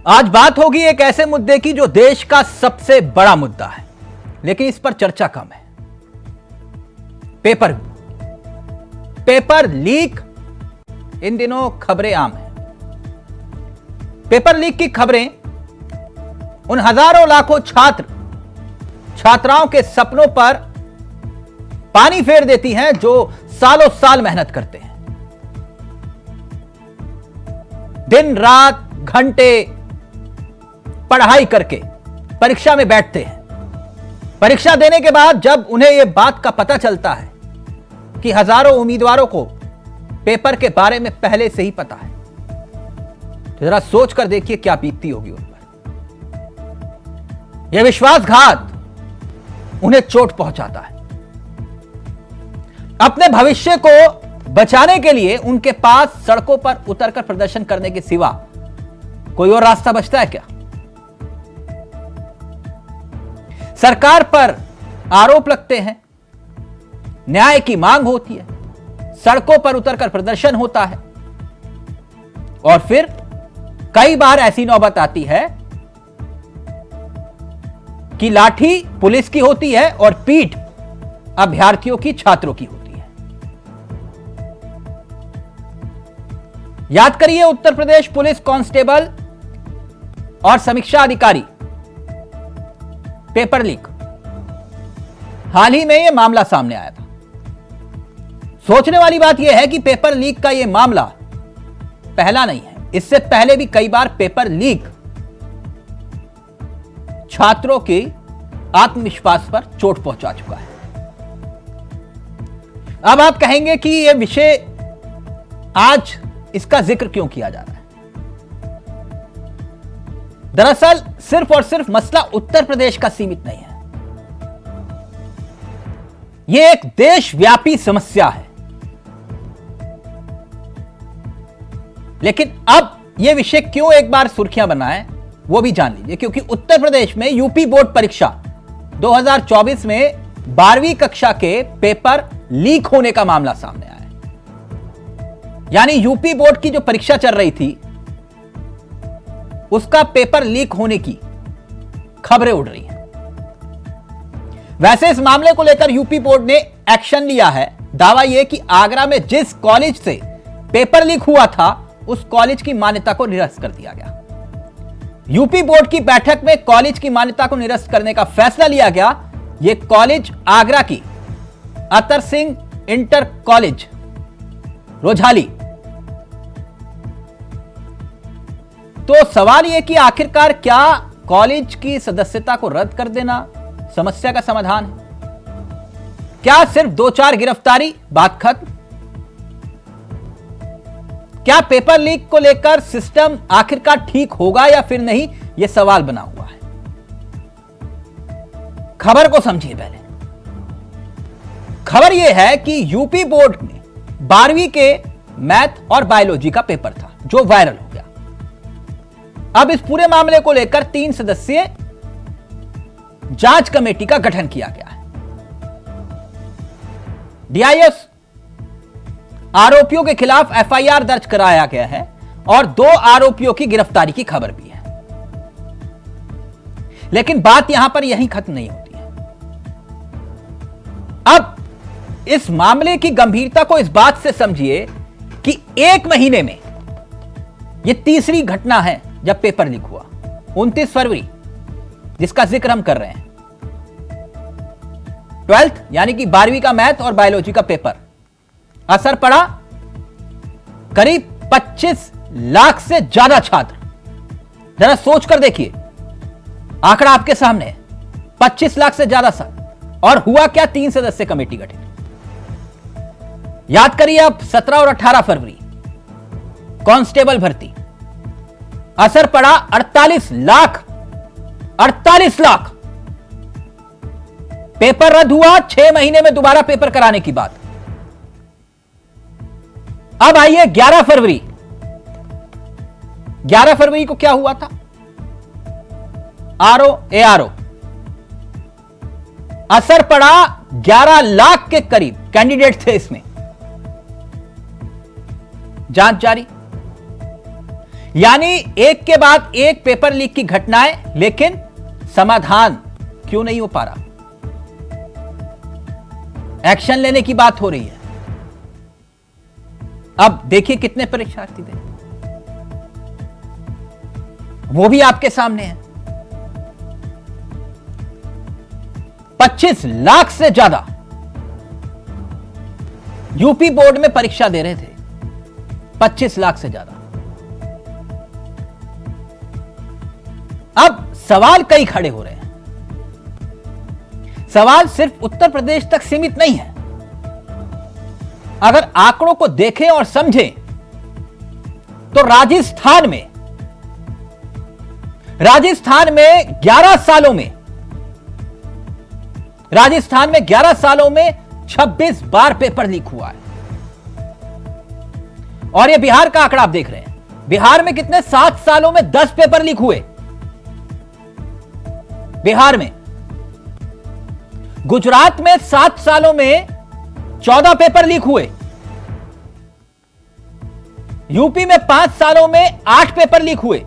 आज बात होगी एक ऐसे मुद्दे की जो देश का सबसे बड़ा मुद्दा है, लेकिन इस पर चर्चा कम है। पेपर लीक इन दिनों खबरें आम हैं। पेपर लीक की खबरें उन हजारों लाखों छात्राओं के सपनों पर पानी फेर देती हैं जो सालों साल मेहनत करते हैं, दिन रात घंटे पढ़ाई करके परीक्षा में बैठते हैं। परीक्षा देने के बाद जब उन्हें यह बात का पता चलता है कि हजारों उम्मीदवारों को पेपर के बारे में पहले से ही पता है, तो जरा सोच कर देखिए क्या बीतती होगी उन पर। यह विश्वासघात उन्हें चोट पहुंचाता है। अपने भविष्य को बचाने के लिए उनके पास सड़कों पर उतरकर प्रदर्शन करने के सिवा कोई और रास्ता बचता है क्या? सरकार पर आरोप लगते हैं, न्याय की मांग होती है, सड़कों पर उतरकर प्रदर्शन होता है और फिर कई बार ऐसी नौबत आती है कि लाठी पुलिस की होती है और पीठ अभ्यर्थियों की, छात्रों की होती है। याद करिए उत्तर प्रदेश पुलिस कांस्टेबल और समीक्षा अधिकारी पेपर लीक, हाल ही में यह मामला सामने आया था। सोचने वाली बात यह है कि पेपर लीक का यह मामला पहला नहीं है। इससे पहले भी कई बार पेपर लीक छात्रों के आत्मविश्वास पर चोट पहुंचा चुका है। अब आप कहेंगे कि यह विषय आज इसका जिक्र क्यों किया जा रहा है? दरअसल सिर्फ और सिर्फ मसला उत्तर प्रदेश का सीमित नहीं है, यह एक देशव्यापी समस्या है। लेकिन अब यह विषय क्यों एक बार सुर्खियां बना है वो भी जान लीजिए, क्योंकि उत्तर प्रदेश में यूपी बोर्ड परीक्षा 2024 में 12वीं कक्षा के पेपर लीक होने का मामला सामने आया है। यानी यूपी बोर्ड की जो परीक्षा चल रही थी उसका पेपर लीक होने की खबरें उड़ रही हैं। वैसे इस मामले को लेकर यूपी बोर्ड ने एक्शन लिया है। दावा यह कि आगरा में जिस कॉलेज से पेपर लीक हुआ था उस कॉलेज की मान्यता को निरस्त कर दिया गया। यूपी बोर्ड की बैठक में कॉलेज की मान्यता को निरस्त करने का फैसला लिया गया। यह कॉलेज आगरा की अतर सिंह इंटर कॉलेज रोझाली। तो सवाल यह कि आखिरकार क्या कॉलेज की सदस्यता को रद्द कर देना समस्या का समाधान है? क्या सिर्फ 2-4 गिरफ्तारी बात खत्म? क्या पेपर लीक को लेकर सिस्टम आखिरकार ठीक होगा या फिर नहीं, यह सवाल बना हुआ है। खबर को समझिए पहले। खबर यह है कि यूपी बोर्ड में 12वीं के मैथ और बायोलॉजी का पेपर था जो वायरल हो गया। अब इस पूरे मामले को लेकर 3 सदस्यीय जांच कमेटी का गठन किया गया है। डीआईएस आरोपियों के खिलाफ एफआईआर दर्ज कराया गया है और 2 आरोपियों की गिरफ्तारी की खबर भी है। लेकिन बात यहां पर यहीं खत्म नहीं होती है। अब इस मामले की गंभीरता को इस बात से समझिए कि 1 महीने में यह तीसरी घटना है जब पेपर लीक हुआ। 29 फरवरी जिसका जिक्र हम कर रहे हैं, 12th यानी कि 12वीं का मैथ और बायोलॉजी का पेपर, असर पड़ा करीब 25 लाख से ज्यादा छात्र। जरा सोच कर देखिए, आंकड़ा आपके सामने है, 25 लाख से ज्यादा छात्र। और हुआ क्या? 3 सदस्य कमेटी गठित। याद करिए आप 17 और 18 फरवरी कांस्टेबल भर्ती, असर पड़ा 48 लाख। 48 लाख पेपर रद्द हुआ। 6 महीने में दोबारा पेपर कराने की बात। अब आइए 11 फरवरी। 11 फरवरी को क्या हुआ था? एआरओ असर पड़ा 11 लाख के करीब कैंडिडेट थे इसमें। जांच जारी। यानी एक के बाद एक पेपर लीक की घटनाएं, लेकिन समाधान क्यों नहीं हो पा रहा? एक्शन लेने की बात हो रही है। अब देखिए कितने परीक्षार्थी थे, वो भी आपके सामने है। 25 लाख से ज्यादा यूपी बोर्ड में परीक्षा दे रहे थे। 25 लाख से ज्यादा। अब सवाल कई खड़े हो रहे हैं। सवाल सिर्फ उत्तर प्रदेश तक सीमित नहीं है। अगर आंकड़ों को देखें और समझें तो राजस्थान में 11 सालों में 26 बार पेपर लीक हुआ है। और यह बिहार का आंकड़ा आप देख रहे हैं। बिहार में कितने? 7 सालों में 10 पेपर लीक हुए बिहार में। गुजरात में 7 सालों में 14 पेपर लीक हुए। यूपी में 5 सालों में 8 पेपर लीक हुए।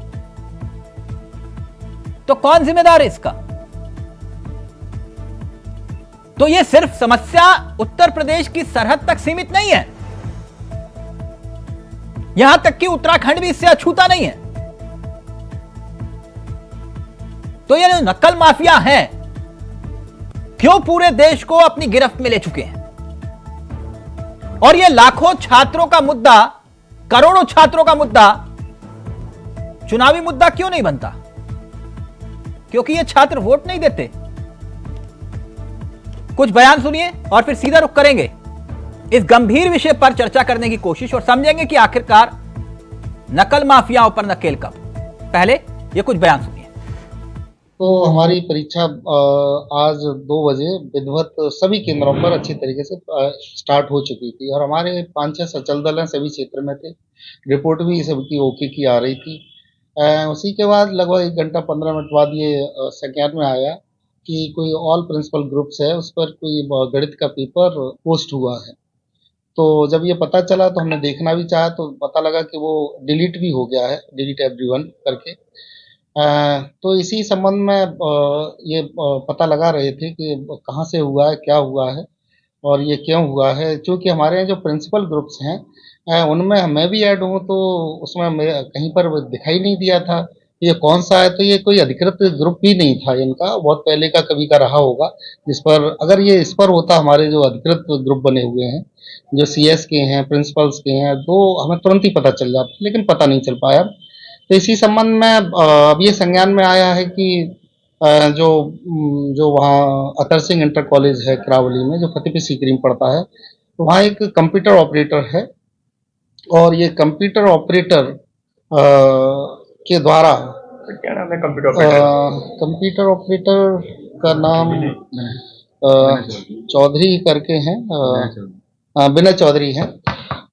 तो कौन जिम्मेदार है इसका? तो यह सिर्फ समस्या उत्तर प्रदेश की सरहद तक सीमित नहीं है, यहां तक कि उत्तराखंड भी इससे अछूता नहीं है। तो ये नकल माफिया हैं, क्यों पूरे देश को अपनी गिरफ्त में ले चुके हैं? और ये लाखों छात्रों का मुद्दा, करोड़ों छात्रों का मुद्दा चुनावी मुद्दा क्यों नहीं बनता? क्योंकि ये छात्र वोट नहीं देते। कुछ बयान सुनिए और फिर सीधा रुख करेंगे इस गंभीर विषय पर चर्चा करने की कोशिश और समझेंगे कि आखिरकार नकल माफियाओं पर नकेल कब। पहले ये कुछ बयान सुनिए। तो हमारी परीक्षा आज 2 बजे विधिवत सभी केंद्रों पर अच्छी तरीके से स्टार्ट हो चुकी थी और हमारे 5-6 सचल दल हैं, सभी क्षेत्र में थे। रिपोर्ट भी सबकी ओके की आ रही थी। उसी के बाद लगभग 1 घंटा 15 मिनट बाद ये संज्ञान में आया कि कोई ऑल प्रिंसिपल ग्रुप्स है, उस पर कोई गणित का पेपर पोस्ट हुआ है। तो जब ये पता चला तो हमने देखना भी चाहा तो पता लगा कि वो डिलीट भी हो गया है, डिलीट एवरीवन करके। तो इसी संबंध में ये पता लगा रहे थे कि कहाँ से हुआ है, क्या हुआ है और ये क्यों हुआ है। चूँकि हमारे यहाँ जो प्रिंसिपल ग्रुप्स हैं उनमें मैं भी ऐड हूँ, तो उसमें कहीं पर दिखाई नहीं दिया था ये कौन सा है। तो ये कोई अधिकृत ग्रुप भी नहीं था इनका, बहुत पहले का कभी का रहा होगा, जिस पर अगर ये इस पर होता, हमारे जो अधिकृत ग्रुप बने हुए हैं जो CS के हैं, प्रिंसिपल्स के हैं, तो हमें तुरंत ही पता चल जाता, लेकिन पता नहीं चल पाया। तो इसी संबंध में अब ये संज्ञान में आया है कि जो वहाँ अतर सिंह इंटर कॉलेज है करावली में, जो फतेहपुर सीकरी में पड़ता है, तो वहाँ एक कंप्यूटर ऑपरेटर है और ये कंप्यूटर ऑपरेटर के द्वारा, क्या नाम है कंप्यूटर ऑपरेटर? कंप्यूटर ऑपरेटर का नाम चौधरी करके हैं, विनय चौधरी हैं,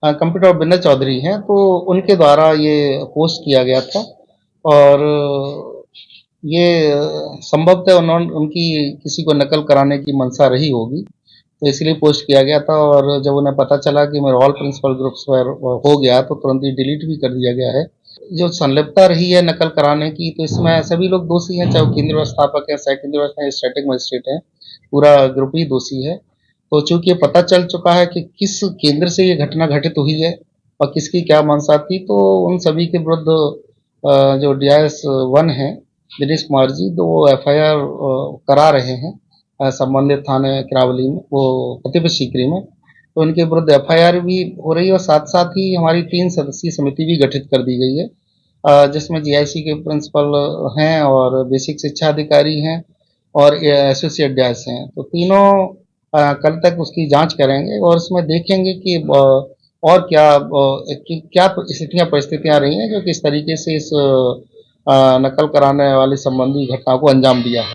कंप्यूटर विनय चौधरी हैं। तो उनके द्वारा ये पोस्ट किया गया था और ये संभवतः उनकी किसी को नकल कराने की मंशा रही होगी, तो इसलिए पोस्ट किया गया था। और जब उन्हें पता चला कि मेरे ऑल प्रिंसिपल ग्रुप्स पर हो गया तो तुरंत ही डिलीट भी कर दिया गया है। जो संलिप्तता रही है नकल कराने की, तो इसमें सभी लोग दोषी हैं, चाहे वो केंद्र व्यवस्थापक है, सह केंद्र व्यवस्था, स्टैटिक मजिस्ट्रेट है, पूरा ग्रुप ही दोषी है। तो चूंकि ये पता चल चुका है कि किस केंद्र से ये घटना घटित हुई है और किसकी क्या मंशा थी, तो उन सभी के विरुद्ध जो DIS 1 है दिनेश कुमार जी, तो वो FIR करा रहे हैं संबंधित थाने करावली में, वो फतेहपुर सीकरी में। तो उनके विरुद्ध FIR भी हो रही है और साथ साथ ही हमारी 3 सदस्यीय समिति भी गठित कर दी गई है, जिसमें GIC के प्रिंसिपल हैं और बेसिक शिक्षा अधिकारी हैं और एसोसिएट DIS हैं। तो तीनों कल तक उसकी जांच करेंगे और उसमें देखेंगे कि और क्या परिस्थितियां रही हैं जो कि इस तरीके से इस नकल कराने वाली संबंधी घटना को अंजाम दिया है।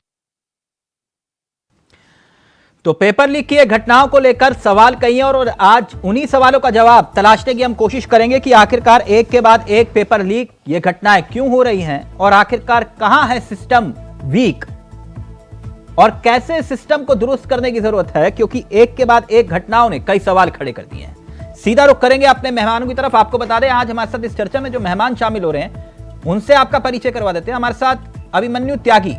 तो पेपर लीक की घटनाओं को लेकर सवाल कई हैं और आज उन्हीं सवालों का जवाब तलाशने की हम कोशिश करेंगे कि आखिरकार एक के बाद एक पेपर लीक ये घटनाएं क्यों हो रही हैं और आखिरकार कहां है सिस्टम वीक और कैसे सिस्टम को दुरुस्त करने की जरूरत है, क्योंकि एक के बाद एक घटनाओं ने कई सवाल खड़े कर दिए हैं। सीधा रुख करेंगे अपने मेहमानों की तरफ। आपको बता दें आज हमारे साथ इस चर्चा में जो मेहमान शामिल हो रहे हैं उनसे आपका परिचय करवा देते हैं। हमारे साथ अभिमन्यु त्यागी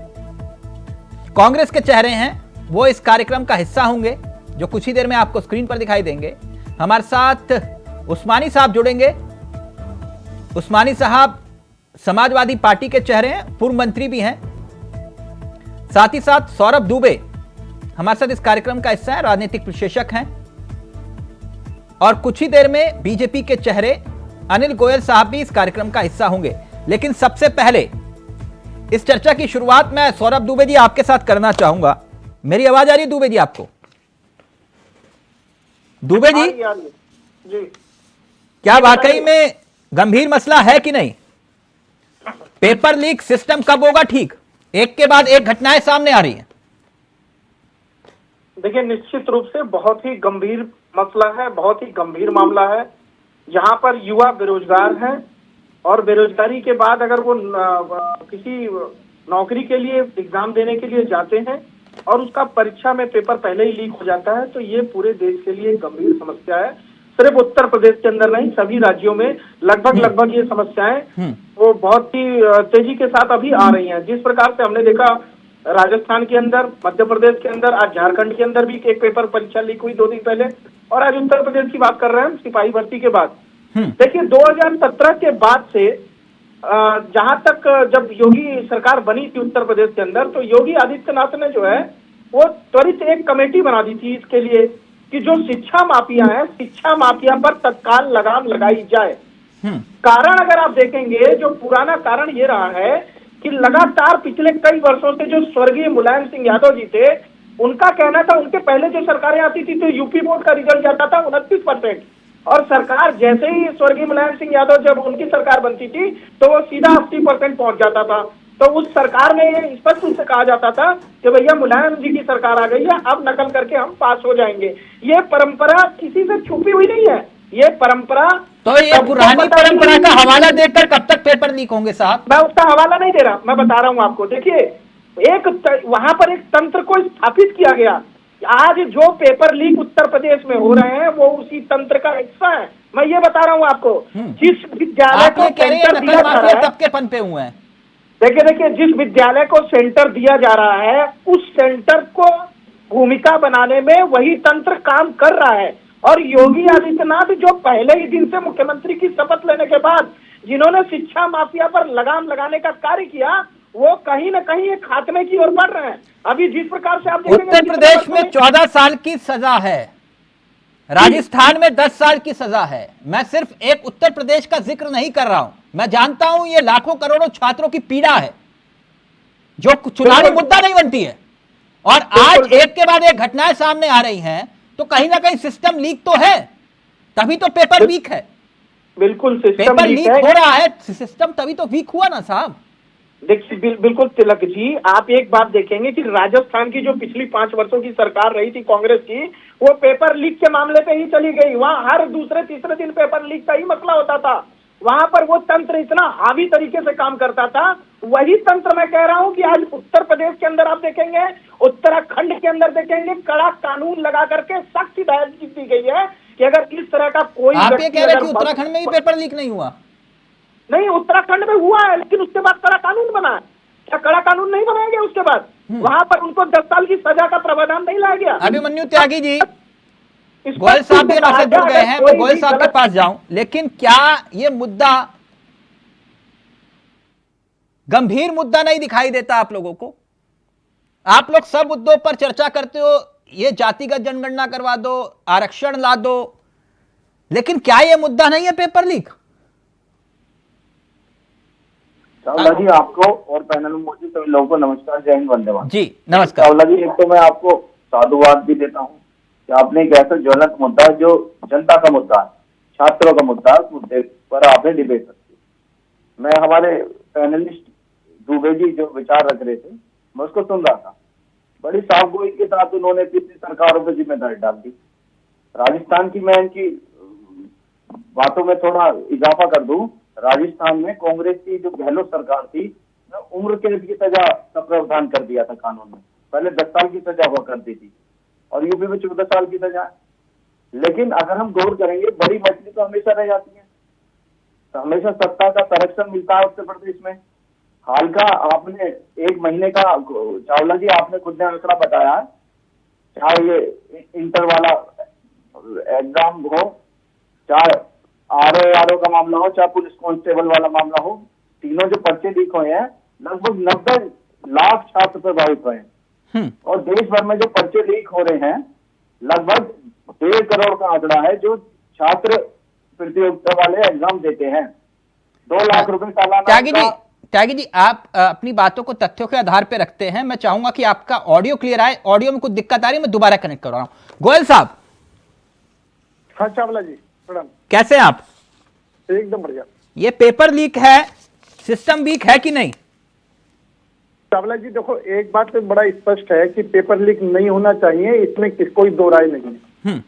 कांग्रेस के चेहरे हैं, वो इस कार्यक्रम का हिस्सा होंगे जो कुछ ही देर में आपको स्क्रीन पर दिखाई देंगे। हमारे साथ उस्मानी साहब जुड़ेंगे। उस्मानी साहब समाजवादी पार्टी के चेहरे हैं, पूर्व मंत्री भी हैं। साथ ही साथ सौरभ दुबे हमारे साथ इस कार्यक्रम का हिस्सा है, राजनीतिक विशेषज्ञ हैं। और कुछ ही देर में बीजेपी के चेहरे अनिल गोयल साहब भी इस कार्यक्रम का हिस्सा होंगे। लेकिन सबसे पहले इस चर्चा की शुरुआत मैं सौरभ दुबे जी आपके साथ करना चाहूंगा। मेरी आवाज आ रही है दुबे जी आपको? दुबे जी, जी क्या वाकई में गंभीर मसला है कि नहीं? पेपर लीक सिस्टम कब होगा ठीक? एक के बाद एक घटनाएं सामने आ रही हैं। देखिए, निश्चित रूप से बहुत ही गंभीर मसला है, बहुत ही गंभीर मामला है। यहाँ पर युवा बेरोजगार हैं और बेरोजगारी के बाद अगर वो किसी नौकरी के लिए एग्जाम देने के लिए जाते हैं और उसका परीक्षा में पेपर पहले ही लीक हो जाता है तो ये पूरे देश के लिए गंभीर समस्या है। सिर्फ उत्तर प्रदेश के अंदर नहीं, सभी राज्यों में लगभग ये समस्याएं वो बहुत ही तेजी के साथ अभी आ रही हैं। जिस प्रकार से हमने देखा राजस्थान के अंदर, मध्य प्रदेश के अंदर, आज झारखंड के अंदर भी एक पेपर परीक्षा लीक हुई 2 दिन पहले, और आज उत्तर प्रदेश की बात कर रहे हैं सिपाही भर्ती के बाद। देखिए, 2017 के बाद से जहां तक जब योगी सरकार बनी थी उत्तर प्रदेश के अंदर, तो योगी आदित्यनाथ ने जो है वो त्वरित एक कमेटी बना दी थी इसके लिए कि जो शिक्षा माफिया है, शिक्षा माफिया पर तत्काल लगाम लगाई जाए। कारण अगर आप देखेंगे, जो पुराना कारण ये रहा है कि लगातार पिछले कई वर्षों से जो स्वर्गीय मुलायम सिंह यादव जी थे, उनका कहना था, उनके पहले जो सरकारें आती थी तो यूपी बोर्ड का रिजल्ट जाता था 29%, और सरकार जैसे ही स्वर्गीय मुलायम सिंह यादव जब उनकी सरकार बनती थी तो वो सीधा 80% पहुंच जाता था। तो उस सरकार में ये स्पष्ट रूप से कहा जाता था कि भैया मुलायम जी की सरकार आ गई है, अब नकल करके हम पास हो जाएंगे। ये परंपरा किसी से छुपी हुई नहीं है, ये परंपरा तो ये पुरानी परंपरा का हवाला देकर कब तक पेपर लीक होंगे साहब? मैं उसका हवाला नहीं दे रहा, मैं बता रहा हूँ आपको। देखिए, वहां पर एक तंत्र को स्थापित किया गया। आज जो पेपर लीक उत्तर प्रदेश में हो रहे हैं वो उसी तंत्र का हिस्सा है। मैं ये बता रहा हूँ आपको। जिस विद्यालय को सेंटर दिया जा रहा है, तब के पनपे हुए हैं। देखिए, जिस विद्यालय को सेंटर दिया जा रहा है उस सेंटर को भूमिका बनाने में वही तंत्र काम कर रहा है। और योगी आदित्यनाथ जो पहले ही दिन से मुख्यमंत्री की शपथ लेने के बाद जिन्होंने शिक्षा माफिया पर लगाम लगाने का कार्य किया, वो कहीं न कहीं एक खात्मे की ओर बढ़ रहे हैं। अभी जिस प्रकार से आप उत्तर प्रदेश में 14 साल की सजा है, राजस्थान में 10 साल की सजा है। मैं सिर्फ एक उत्तर प्रदेश का जिक्र नहीं कर रहा हूं, मैं जानता हूं ये लाखों करोड़ों छात्रों की पीड़ा है जो चुनावी मुद्दा नहीं बनती है। और आज एक के बाद एक घटनाएं सामने आ रही हैं, तो कहीं ना कहीं सिस्टम लीक तो है, तभी तो पेपर वीक है। बिल्कुल पेपर लीक हो रहा है, सिस्टम तभी तो वीक हुआ ना साहब। देखिए, बिल्कुल तिलक जी, आप एक बात देखेंगे कि राजस्थान की जो पिछली 5 वर्षों की सरकार रही थी कांग्रेस की, वो पेपर लीक के मामले पे ही चली गई। वहां हर दूसरे तीसरे दिन पेपर लीक का ही मसला होता था। वहां पर वो तंत्र इतना हावी तरीके से काम करता था। वही तंत्र मैं कह रहा हूं कि आज उत्तर प्रदेश के अंदर आप देखेंगे, उत्तराखंड के अंदर देखेंगे, कड़ा कानून लगा करके सख्त हिदायत दी गई है कि अगर इस तरह का कोई, आप ये कह रहे हैं कि उत्तराखंड में भी पेपर लीक नहीं हुआ? नहीं, उत्तराखंड में हुआ है, लेकिन उसके बाद कड़ा कानून बना है। क्या कड़ा कानून नहीं बनाया गया उसके बाद? वहां पर उनको 10 साल की सजा का प्रावधान नहीं लाया गया। अभिमन्यु त्यागी जी, गोयल साहब भी हमारे साथ जुड़ गए हैं, मैं गोयल साहब के पास जाऊं, लेकिन क्या ये मुद्दा गंभीर मुद्दा नहीं दिखाई देता आप लोगों को? आप लोग सब मुद्दों पर चर्चा करते हो, ये जातिगत जनगणना करवा दो, आरक्षण ला दो, लेकिन क्या ये मुद्दा नहीं है पेपर लीक? चावला जी, आपको और पैनल में मौजूद सभी लोगों को नमस्कार, जय हिंद, वंदे मातरम। जी नमस्कार। चावला जी, एक तो मैं आपको साधुवाद भी देता हूँ कि आपने एक ऐसा ज्वलंत मुद्दा जो जनता का मुद्दा है, छात्रों का मुद्दा है, उस मुद्दे पर आपने डिबेट रखी। मैं हमारे पैनलिस्ट दुबे जी जो विचार रख रहे थे, मैं उसको सुन रहा था। बड़ी साफगोई के साथ उन्होंने पिछली सरकारों पर जिम्मेदारी डाल दी। राजस्थान की, मैं इनकी बातों में थोड़ा इजाफा कर दूं, राजस्थान में कांग्रेस की जो गहलोत सरकार थी, उम्र कैद की सजा का प्रावधान कर दिया था कानून में। पहले 10 साल की सजा हुआ करती थी और यूपी में 14 साल की सजा है। लेकिन अगर हम गौर करेंगे, बड़ी मछली तो हमेशा रह जाती है, तो हमेशा सत्ता का संरक्षण मिलता है उत्तर प्रदेश में। हाल का आपने 1 महीने का, चावला जी आपने खुद ने आंकड़ा बताया, चाहे ये इंटर वाला एग्जाम हो, चाहे आरओ का मामला हो, चाहे पुलिस कांस्टेबल वाला मामला हो, तीनों जो पर्चे लीक हुए हैं लगभग 90 लाख छात्र प्रभावित हुए हैं। और देश भर में जो पर्चे लीक हो रहे हैं लगभग 1.5 करोड़ का आंकड़ा है जो छात्र प्रतियोगिता वाले एग्जाम देते हैं। 2 लाख रुपए सालाना। त्यागी जी, आप अपनी बातों को तथ्यों के आधार पर रखते हैं। मैं चाहूंगा कि आपका ऑडियो क्लियर आए। ऑडियो में कुछ दिक्कत आ रही है, मैं दोबारा कनेक्ट कर रहा हूं। गोयल साहब। हाँ चावला जी, प्रणाम। कैसे हैं आप? एकदम बढ़िया। ये पेपर लीक है, सिस्टम वीक है कि नहीं? चावला जी देखो, एक बात तो बड़ा स्पष्ट है कि पेपर लीक नहीं होना चाहिए, इसमें कोई दो राय नहीं है।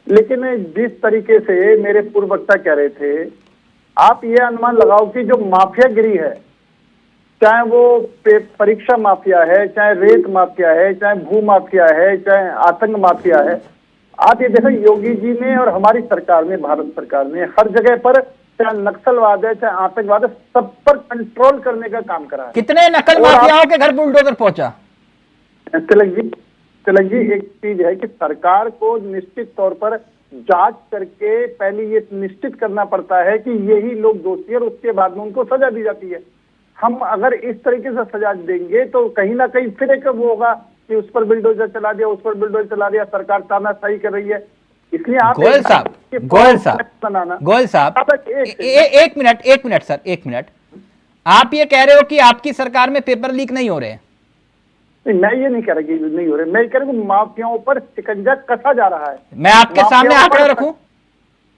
लेकिन जिस तरीके से मेरे पूर्व वक्ता कह रहे थे, आप ये अनुमान लगाओ कि जो माफियागिरी है, चाहे वो परीक्षा माफिया है, चाहे रेत माफिया है, चाहे भू माफिया है, चाहे आतंक माफिया है, आप ये देखो योगी जी ने और हमारी सरकार ने, भारत सरकार ने हर जगह पर, चाहे नक्सलवाद है चाहे आतंकवाद है, सब पर कंट्रोल करने का काम करा है। कितने नकल माफियाओं के घर बुलडोजर पहुंचा? तिलक जी एक चीज है कि सरकार को निश्चित तौर पर जांच करके पहले ये निश्चित करना पड़ता है कि यही लोग दोषी है और उसके बाद में उनको सजा दी जाती है। हम अगर इस तरीके से सजा देंगे तो कहीं ना कहीं फिर एक वो होगा कि उस पर बिल्डोजर चला दिया, उस पर बिल्डोजर चला दिया, सरकार तानाशाही कर रही है। इसलिए आप गोयल साहब एक मिनट सर, एक मिनट। आप ये कह रहे हो कि आपकी सरकार में पेपर लीक नहीं हो रहे हैं? मैं ये नहीं कह रहा कि नहीं हो रहे, मैं कह रहा हूँ माफियाओं पर शिकंजा कसा जा रहा है। मैं आपके सामने आंकड़ा रखूं?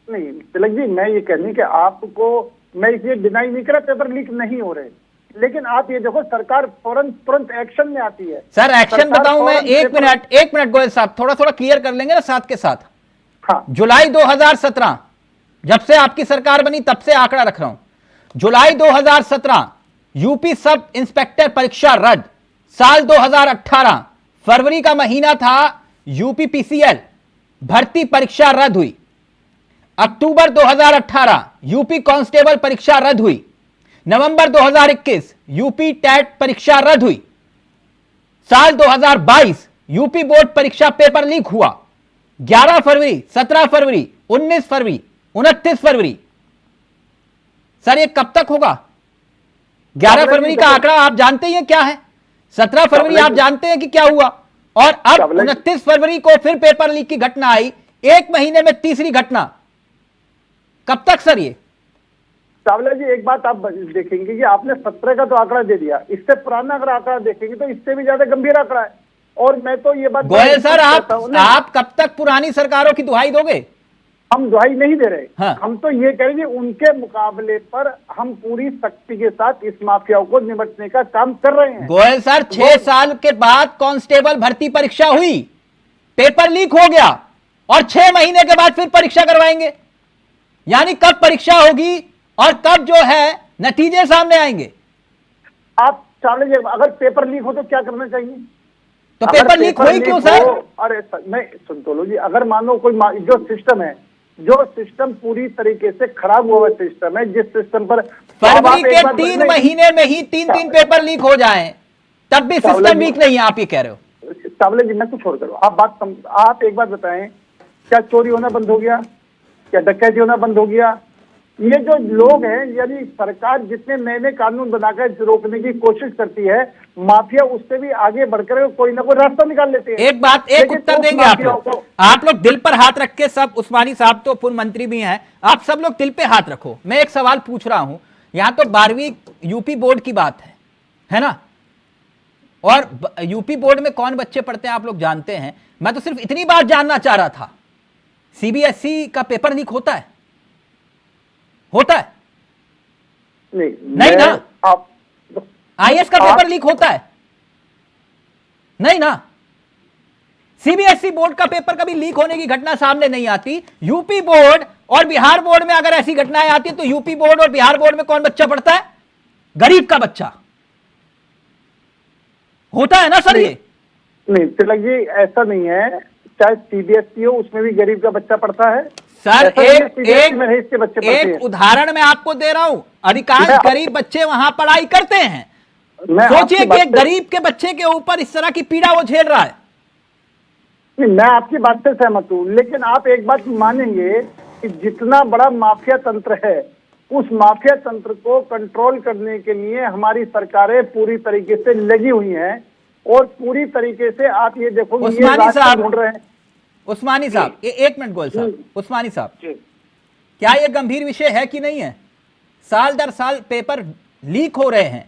नहीं तिलक जी, मैं ये कहनी कि आपको, मैं इसे डिनाई नहीं कर रहा पेपर लीक नहीं हो रहे, लेकिन आप ये देखो सरकार तुरंत एक्शन में आती है। सर एक्शन बताऊं मैं? एक मिनट गोयल साहब, थोड़ा क्लियर कर लेंगे ना साथ के साथ। हाँ। जुलाई 2017 जब से आपकी सरकार बनी तब से आंकड़ा रख रहा हूं। जुलाई 2017 यूपी सब इंस्पेक्टर परीक्षा रद्द। साल 2018 फरवरी का महीना था, यूपी पीसीएल भर्ती परीक्षा रद्द हुई। अक्टूबर 2018 यूपी कांस्टेबल परीक्षा रद्द हुई। नवंबर 2021 यूपी टेट परीक्षा रद्द हुई। साल 2022 यूपी बोर्ड परीक्षा पेपर लीक हुआ। 11 फरवरी, 17 फरवरी, 19 फरवरी, 29 फरवरी। सर ये कब तक होगा? 11 फरवरी का आंकड़ा आप जानते ही हैं क्या है, 17 फरवरी आप जानते हैं कि क्या हुआ, और अब 29 फरवरी को फिर पेपर लीक की घटना आई। 1 महीने में तीसरी घटना। कब तक सर ये? चावला जी एक बात आप देखेंगे कि आपने 17 का तो आंकड़ा दे दिया, इससे पुराना अगर आंकड़ा देखेंगे तो इससे भी ज्यादा गंभीर आंकड़ा है। और मैं तो ये बात गोयल सर, आप कब तक पुरानी सरकारों की दुहाई दोगे? हम दुहाई नहीं दे रहे। हाँ। हम तो ये कह रहे हैं उनके मुकाबले पर हम पूरी सख्ती के साथ इस माफियाओं को निपटने का काम कर रहे हैं। गोयल सर 6 साल के बाद कांस्टेबल भर्ती परीक्षा हुई, पेपर लीक हो गया, और 6 महीने के बाद फिर परीक्षा करवाएंगे। यानी कब परीक्षा होगी और कब जो है नतीजे सामने आएंगे? आप चावला जी अगर पेपर लीक हो तो क्या करना चाहिए? तो पेपर लीक हुई क्यों सर? अरे नहीं सुन लो जी, अगर मानो कोई जो सिस्टम पूरी तरीके से खराब हुआ सिस्टम है, जिस सिस्टम पर फरवरी के 3 महीने में ही 3 पेपर लीक हो जाएं, तब भी सिस्टम वीक नहीं है, आप ये कह रहे हो? चावला जी मैं कुछ और करो, आप एक बात बताएं, क्या चोरी होना बंद हो गया? क्या डकैती होना बंद हो गया? ये जो लोग हैं, यदि सरकार जितने नए नए कानून बनाकर रोकने की कोशिश करती है, माफिया उससे भी आगे बढ़कर कोई ना कोई रास्ता निकाल लेते हैं। एक उत्तर देंगे आप लोग दिल पर हाथ रख के सब, उस्मानी साहब तो पूर्व मंत्री भी हैं, आप सब लोग दिल पे हाथ रखो। मैं एक सवाल पूछ रहा हूं, यहां तो 12वीं यूपी बोर्ड की बात है ना, और यूपी बोर्ड में कौन बच्चे पढ़ते हैं आप लोग जानते हैं। मैं तो सिर्फ इतनी बात जानना चाह रहा था, सीबीएसई का पेपर लीक होता है? नहीं ना? आप आईएएस का पेपर लीक होता है? नहीं ना? सीबीएसई बोर्ड का पेपर कभी लीक होने की घटना सामने नहीं आती। यूपी बोर्ड और बिहार बोर्ड में अगर ऐसी घटनाएं आती है तो यूपी बोर्ड और बिहार बोर्ड में कौन बच्चा पढ़ता है? गरीब का बच्चा होता है ना सर? ये नहीं तिलक जी ऐसा नहीं है। चाहे सीबीएसई हो उसमें भी गरीब का बच्चा पढ़ता है। सर ऐसा नहीं है एक CBSE में इसके बच्चे पढ़ते हैं। एक उदाहरण मैं आपको दे रहा हूं, अधिकांश मैं गरीब बच्चे वहां पढ़ाई करते हैं। मैं सोचिए आपकी कि बात एक से- गरीब के बच्चे के ऊपर इस तरह की पीड़ा वो झेल रहा है। नहीं, मैं आपकी बात से सहमत हूँ, लेकिन आप एक बात मानेंगे कि जितना बड़ा माफिया तंत्र है, उस माफिया तंत्र को कंट्रोल करने के लिए हमारी सरकारें पूरी तरीके से लगी हुई हैं और पूरी तरीके से आप ये देखो ये उस्मानी रास्ता साहब, ढूंढ रहे हैं। उस्मानी साहब, एक मिनट गोयल साहब, उस्मानी साहब, क्या ये गंभीर विषय है कि नहीं है? साल दर साल पेपर लीक हो रहे हैं।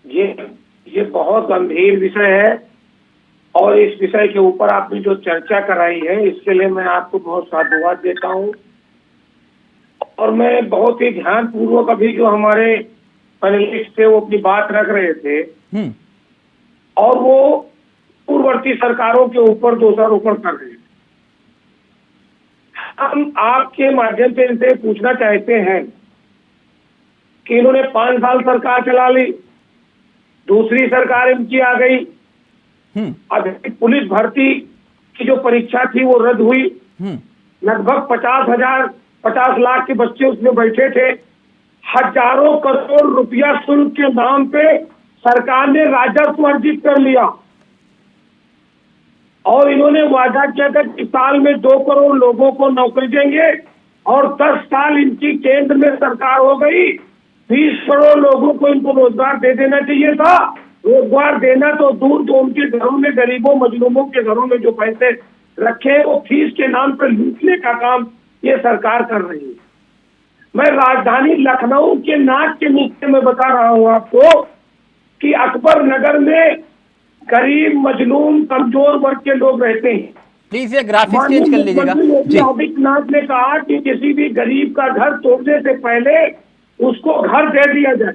ये बहुत गंभीर विषय है और इस विषय के ऊपर आपने जो चर्चा कराई है इसके लिए मैं आपको बहुत साधुवाद देता हूं। और मैं बहुत ही ध्यान पूर्वक अभी जो हमारे पैनलिस्ट थे वो अपनी बात रख रहे थे और वो पूर्ववर्ती सरकारों के ऊपर दोषारोपण कर रहे हैं। हम आपके माध्यम से इनसे पूछना चाहते हैं कि इन्होंने 5 साल सरकार चला ली, दूसरी सरकार इनकी आ गई, अभी पुलिस भर्ती की जो परीक्षा थी वो रद्द हुई, लगभग 50 लाख के बच्चे उसमें बैठे थे, हजारों करोड़ रुपया शुल्क के नाम पे सरकार ने राजस्व अर्जित कर लिया और इन्होंने वादा किया था कि साल में 2 करोड़ लोगों को नौकरी देंगे और 10 साल इनकी केंद्र में सरकार हो गई, 20 करोड़ लोगों को इनको रोजगार दे देना चाहिए था। रोजगार देना तो दूर, तो उनके घरों में गरीबों मजलूमों के घरों में जो पैसे रखे वो फीस के नाम पर लूटने का काम ये सरकार कर रही है। मैं राजधानी लखनऊ के नाक के नीचे में बता रहा हूं आपको कि अकबर नगर में गरीब मजलूम कमजोर वर्ग के लोग रहते हैं। प्लीज ये ग्राफिक्स चेंज कर लीजिएगा जी। आदित्यनाथ ने कहा कि किसी भी गरीब का घर तोड़ने से पहले उसको घर दे दिया जाए।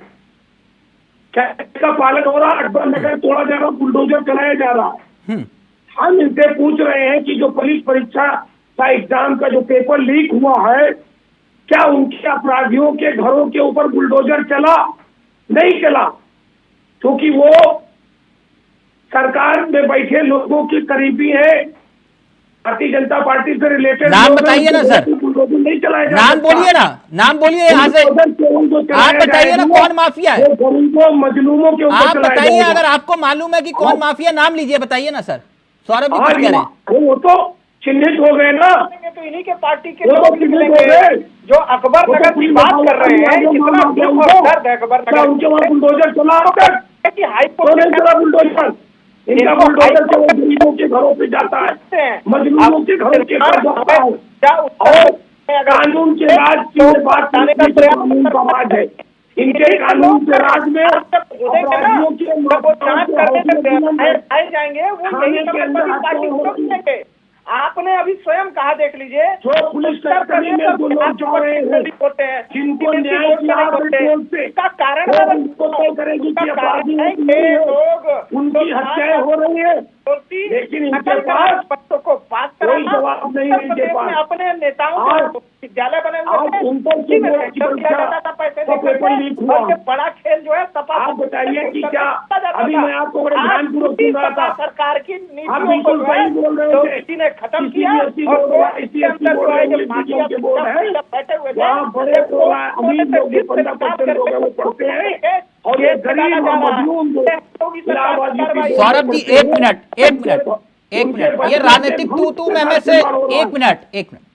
क्या इसका पालन हो रहा? अकबर नगर तोड़ा जा रहा, बुलडोजर चलाया जा रहा है। हम इनसे पूछ रहे हैं कि जो पुलिस परीक्षा का एग्जाम का जो पेपर लीक हुआ है, क्या उनके अपराधियों के घरों के ऊपर बुलडोजर चला? नहीं चला, क्योंकि वो सरकार में बैठे लोगों की करीबी है, भारतीय जनता पार्टी से रिलेटेड। नाम बताइए ना सर, नहीं चलाया, नाम बोलिए ना, नाम बोलिए यहाँ से। आप बताइए ना कौन माफिया है, गरीबों मजलूमों के आप बताइए। अगर आपको मालूम है कि कौन माफिया, नाम लीजिए, बताइए ना सर। सौरभ जी कुछ कह रहे हैं। वो तो चिन्हित हो गए ना, तो इन्हीं के पार्टी के लोग निकलेंगे जो अकबर नगर की बात कर रहे हैं, कितना दुख और दर्द है अकबर नगर। उनके वहाँ बुलडोजर चला कि हाईकोर्ट नहीं चला बुलडोजर, इनका बुलडोजर तो गरीबों के घरों पे जाता है, मजलूमों के घरों के पास जाता है और कानून के राज की बात करने का कानून का राज है। इनके कानून के राज में अपराधियों के आए जाएंगे, वो समाजवादी पार्टी को देंगे। आपने अभी स्वयं कहा, देख लीजिए, जो पुलिस कर्मी में जो लोग जा रहे हैं, जिनको न्याय की इसका कारण उनको तय करेगी कि अपराधी लोग उनकी हत्याएं हो रही है, लेकिन इनके पास बच्चों को पास कोई जवाब नहीं है। इनके पास अपने नेताओं को विद्यालय बने पेपर लीक हुआ, बड़ा खेल जो है आप बताइए कि क्या अभी मैं आपको बड़े ध्यानपूर्वक सुन रहा था, सरकार की आप बिल्कुल सही बोल रहे थे, खत्म किया और वहाँ बड़े अमीर लोग 15% लोग हैं वो पढ़ते हैं और ये गरीब मजलूम सौरभ जी एक मिनट, ये राजनीतिक तू में से एक मिनट।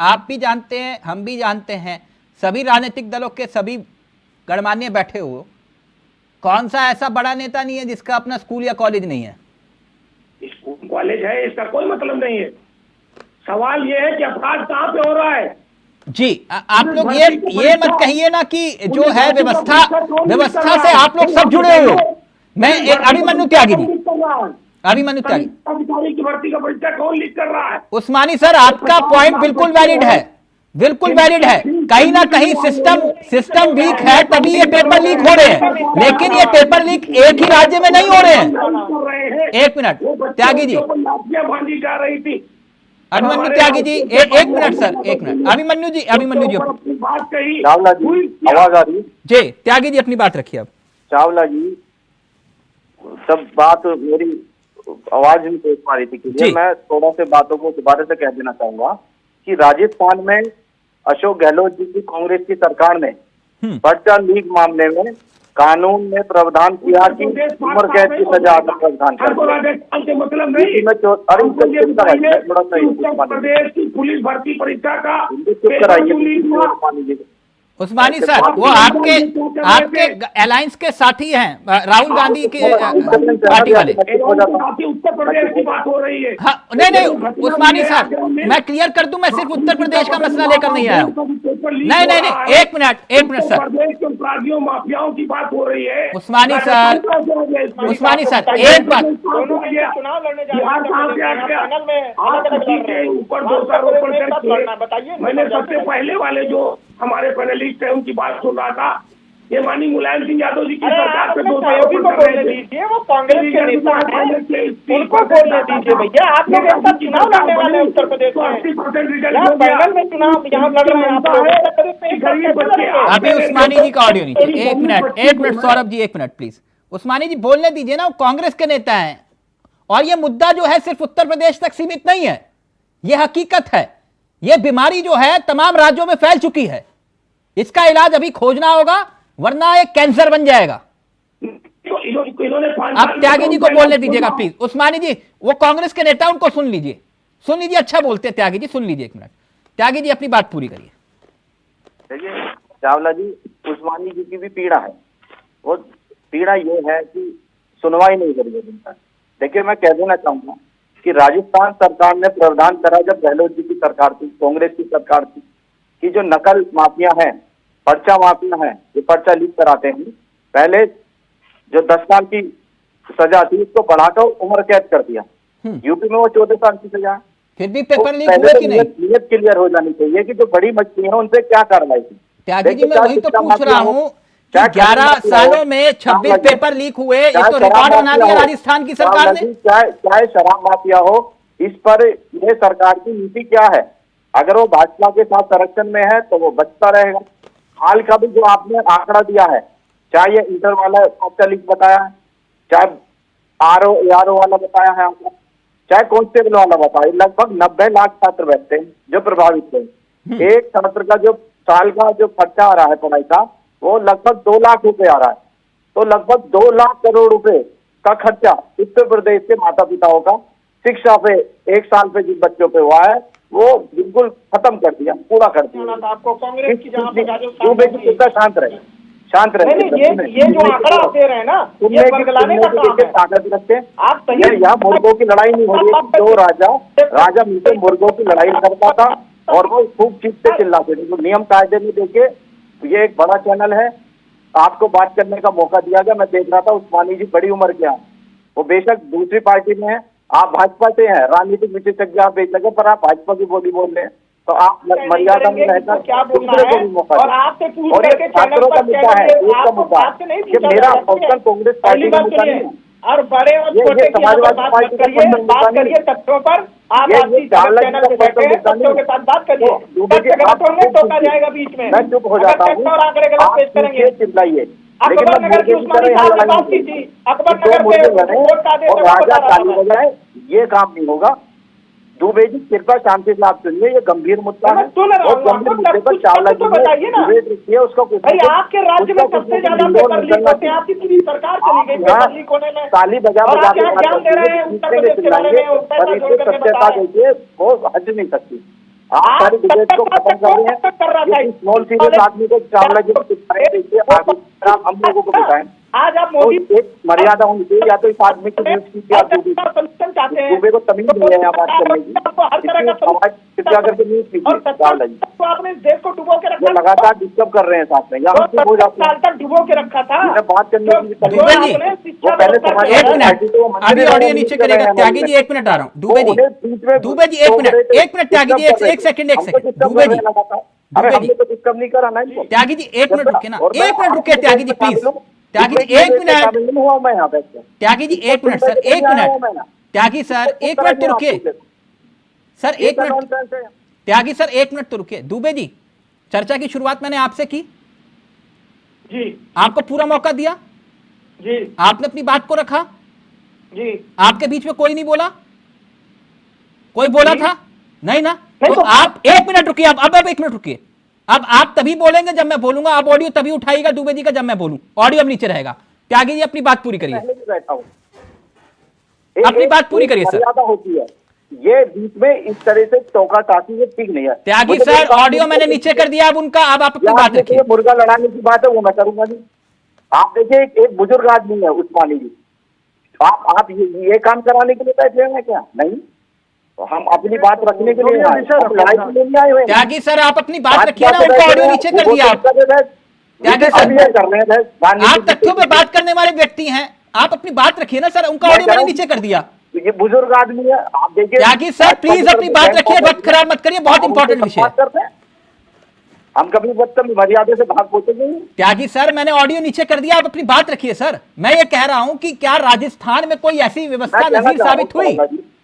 आप भी जानते हैं, हम भी जानते हैं, सभी राजनीतिक दलों के सभी गणमान्य बैठे हो, कौन सा ऐसा बड़ा नेता नहीं है जिसका अपना स्कूल या कॉलेज नहीं है? स्कूल कॉलेज है, इसका कोई मतलब नहीं है। सवाल ये है कि अपराध कहाँ पे हो रहा है। जी आप लोग ये मत कहिए ना कि जो है व्यवस्था से आप लोग सब जुड़े हुए हो। मैं अभिमन्यु त्यागी जी, अभिमन्यु त्यागी, अधिकारी की भर्ती का परीक्षा कौन लीक कर रहा है? उस्मानी सर, आपका पॉइंट बिल्कुल वैलिड है, बिल्कुल वैलिड है। कहीं ना कहीं सिस्टम वीक है, तभी ये पेपर लीक हो रहे हैं, लेकिन ये पेपर लीक एक ही राज्य में नहीं हो रहे हैं। एक मिनट त्यागी जी, बांधी जा रही थी। अभिमन्यु त्यागी जी, एक मिनट सर, एक मिनट। अभिमन्यु जी अपनी बात कही। चावला जी, आवाज आ रही है जी? त्यागी जी अपनी बात रखिए। अब चावला जी, सब बात मेरी आवाज नहीं पहुंच पा रही थी, क्लियर। जी। मैं थोड़ा से बातों को दोबारा से कह देना चाहूंगा कि राजस्थान में अशोक गहलोत जी की कांग्रेस की सरकार ने पर्चा लीक मामले में कानून में प्रावधान किया कि उम्र कैद की सजा का प्रावधान कर दिया। राजस्थान के मतलब नहीं। अरे हमको ये बताइए, थोड़ा सा उत्तर प्रदेश की पुलिस भर्ती परीक्षा का चुप कराइए उस्मानी जी। उस्मानी सर, वो आपके अलायंस के साथी हैं, राहुल गांधी के पार्टी वाले। उत्तर प्रदेश की बात हो रही है। हाँ, नहीं उस्मानी सर, मैं क्लियर कर दूं, मैं सिर्फ उत्तर प्रदेश का मसला लेकर नहीं आया हूं। नहीं, एक मिनट सर, प्रदेश के अपराधियों माफियाओं की बात हो रही है। उस्मानी सर, एक बात, चुनाव लड़ने जा रहे हैं। मैंने सबसे पहले वाले जो हमारे पैनलिस्ट है उनकी बात सुन रहा था। ये माननीय मुलायम सिंह यादव जी की सरकार पे सहयोगी को बोलने दीजिए, वो कांग्रेस के नेता हैं, उनको बोलने दीजिए भैया। आपके नेता चुनाव लड़ने वाले हैं उत्तर प्रदेश में, 80% रिजल्ट पैनल में चुनाव यहाँ लड़ रहे हैं आप। अभी उस्मानी जी का ऑडियो नीचे, एक मिनट सौरभ जी, एक मिनट प्लीज। उस्मानी जी बोलने दीजिए ना, वो कांग्रेस के नेता हैं और ये मुद्दा जो है सिर्फ उत्तर प्रदेश तक सीमित नहीं है, ये हकीकत है। ये बीमारी जो है तमाम राज्यों में फैल चुकी है, इसका इलाज अभी खोजना होगा वरना एक कैंसर बन जाएगा। आप त्यागी जी को बोलने दीजिएगा प्लीज। उस्मानी जी वो कांग्रेस के नेता, उनको सुन लीजिए, अच्छा बोलते हैं त्यागी जी, सुन लीजिए एक मिनट। त्यागी जी अपनी बात पूरी करिए। देखिए चावला जी, उस्मानी जी की भी पीड़ा है। वो पीड़ा ये है कि सुनवाई नहीं करी है जनता। देखिए मैं कह देना चाहूंगा कि राजस्थान सरकार ने प्रावधान करा जब गहलोत जी की सरकार थी, कांग्रेस की सरकार थी, कि जो नकल माफिया हैं, पर्चा माफिया हैं, ये पर्चा लीक कराते हैं, पहले जो 10 साल की सजा थी उसको बढ़ाकर उम्र कैद कर दिया। यूपी में वो 14 साल की सजा है। फिर भी पेपर लीक पहले हुए कि नहीं? नियत क्लियर हो जानी चाहिए कि जो बड़ी मछली है उनसे क्या कार्रवाई थी। त्यागी जी मैं वही तो पूछ रहा हूँ, 11 सालों में 26 पेपर लीक हुए, ये तो रिकॉर्ड बना दिया राजस्थान की सरकार ने। चाहे शराब माफिया हो, इस पर ये सरकार की नीति क्या है? अगर वो भाजपा के साथ संरक्षण में है तो वो बचता रहेगा। हाल का भी जो आपने आंकड़ा दिया है, चाहे ये इंटर वाला पर्चा लीक बताया है, चाहे ARO वाला बताया है आंकड़ा, चाहे कांस्टेबल वाला बताया, लगभग 90 लाख छात्र बैठते हैं जो प्रभावित हैं। एक छात्र का जो साल का जो खर्चा आ रहा है पढ़ाई का, वो लगभग 2 लाख रुपए आ रहा है। तो लगभग 2 लाख करोड़ रुपए का खर्चा उत्तर प्रदेश के माता पिताओं का शिक्षा पे 1 साल पे जिन बच्चों पे हुआ है वो बिल्कुल खत्म कर दिया, पूरा कर दिया। आपको कांग्रेस की जहाँ पे शांत रहे। ये जो आंकड़ा आप दे रहे हैं ना, ये बरगलाने का काम है। ताकत रखते हैं आप यहाँ मुर्गों की लड़ाई नहीं हो रही है। दो राजा मिलकर मुर्गों की लड़ाई करता था और वो खूब चीखते चिल्लाते थे। तो नियम कायदे में देखिए, ये एक बड़ा चैनल है, आपको बात करने का मौका दिया गया। मैं देख रहा था उस्मानी जी बड़ी उम्र के हैं, वो बेशक दूसरी पार्टी में है, आप भाजपा से हैं, राजनीतिक विशेषज्ञ आप बेशक है, पर आप भाजपा की बोली बोल रहे हैं तो आप मर्यादा में रहकर क्या बोलना दूसरे को है। भी मौका और दें। आपसे पूछ और ये करके छात्रों का मुद्दा है, एक का मुद्दा आपसे नहीं कि मेरा फंक्शन कांग्रेस पार्टी का मुद्दा नहीं है। और बड़े और छोटे की आप बात मत करिए, बात करिए तथ्यों पर। आप आपकी चैनल पे बैठे हैं, तथ्यों के साथ बात करिए। तथ्य गलत होंगे टोका जाएगा बीच में। मैं चुप हो जाता हूँ, और आंकड़े गलत पेश करेंगे। चिल्लाइए। अकबर नगर की उस्मानी साहब ने बात की थी, अकबर नगर पे वोट का आदेश और राजा ताली बजाए, ये काम नहीं होगा। दुबे जी कृपया शांति से आप सुनिए, ये गंभीर मुद्दा है। और गंभीर मुद्दे पर चावला जी बताइए ना, उसका कुछ भाई आपके राज्य में सबसे ज्यादा पेपर लीक होते हैं, आपकी पूरी सरकार चली गई पेपर लीक होने में। ताली बजा बजा के ज्ञान दे रहे हैं उत्तर प्रदेश के बारे में, सत्यता देखिए वो हज नहीं सकती। आप सारी डिबेट को खत्म कर रहे हैं। स्मॉल सीरियस आदमी को चावला जी को सिखाए, देखिए आप हम लोगों को बताएं। आज आप मोदी एक मर्यादा होनी चाहिए, या तो इस आदमी की न्यूज की क्या चाहते हैं, दुबे को तमीज नहीं है यहाँ बात करने की। हर तरह का कृपया करके न्यूज कीजिए चावला जी। तो आपने देश को डुबो के रखा, लगातार डिस्टर्ब कर रहे हैं साथ में, यहाँ चुप हो जाते साल तक डुबो के रखा था। बात करने की एक मिनट, अभी ऑडियो नीचे करेगा त्यागी जी, 1 मिनट आ रहा हूँ। दुबे जी 1 मिनट त्यागी जी, एक सेकंड दुबे जी डिस्टर्ब नहीं करा ना। त्यागी जी 1 मिनट रुके ना, 1 मिनट रुके त्यागी जी प्लीज। त्यागी जी 1 मिनट, हुआ मैं यहाँ पे। Tyagi ji 1 minute sir, 1 minute त्यागी सर 1 मिनट तो रुकिए सर, 1 मिनट त्यागी सर 1 मिनट तो रुकिए। दुबे जी चर्चा की शुरुआत मैंने आपसे की जी, आपको पूरा मौका दिया जी, आपने अपनी बात को रखा, जी आपके बीच में कोई नहीं बोला? कोई बोला था? नहीं ना? नहीं तो तो- आप 1 मिनट रुकिए, अब 1 मिनट रुकिए। अब आप तभी बोलेंगे जब मैं बोलूंगा, आप ऑडियो तभी उठाइएगा दुबे जी का जब मैं बोलूं, ऑडियो अब नीचे रहेगा। त्यागी जी अपनी बात पूरी करिए, पहले भी बैठा हूँ। अपनी बात पूरी करिए सर। मर्यादा होती है, ये बीच में इस तरह से टोका टाकी ये ठीक नहीं है। त्यागी मुझे सर, कोई ऑडियो मैंने नीचे कर दिया अब उनका, अब आप अपनी यहाँ बात आपने रखिए। जो मुर्गा लड़ाने की बात है वो मैं करूंगा नहीं। आप देखिए एक बुजुर्ग आदमी है उस्मानी जी, आप ये काम कराने के लिए बैठे हैं क्या? नहीं, तो हम अपनी बात रखने के लिए आए हैं, हम लड़ाई के लिए नहीं आए हुए हैं। त्यागी सर आप अपनी बात रखिए ना, उनका ऑडियो नीचे कर दिया आप। त्यागी सर, आप तथ्यों पे बात करने वाले व्यक्ति हैं, आप अपनी बात रखिए ना सर, उनका ऑडियो मैंने नीचे कर दिया। ये बुजुर्ग आदमी है, आप देखिए। त्यागी सर प्लीज अपनी बात रखिए, वक्त खराब मत करिए, बहुत इंपॉर्टेंट विषय है। हम कभी वक्त में मर्यादा से भाग होते नहीं। त्यागी सर मैंने ऑडियो नीचे कर दिया, आप अपनी बात रखिए सर। मैं ये कह रहा हूं कि क्या राजस्थान में कोई ऐसी व्यवस्था नजीर साबित हुई?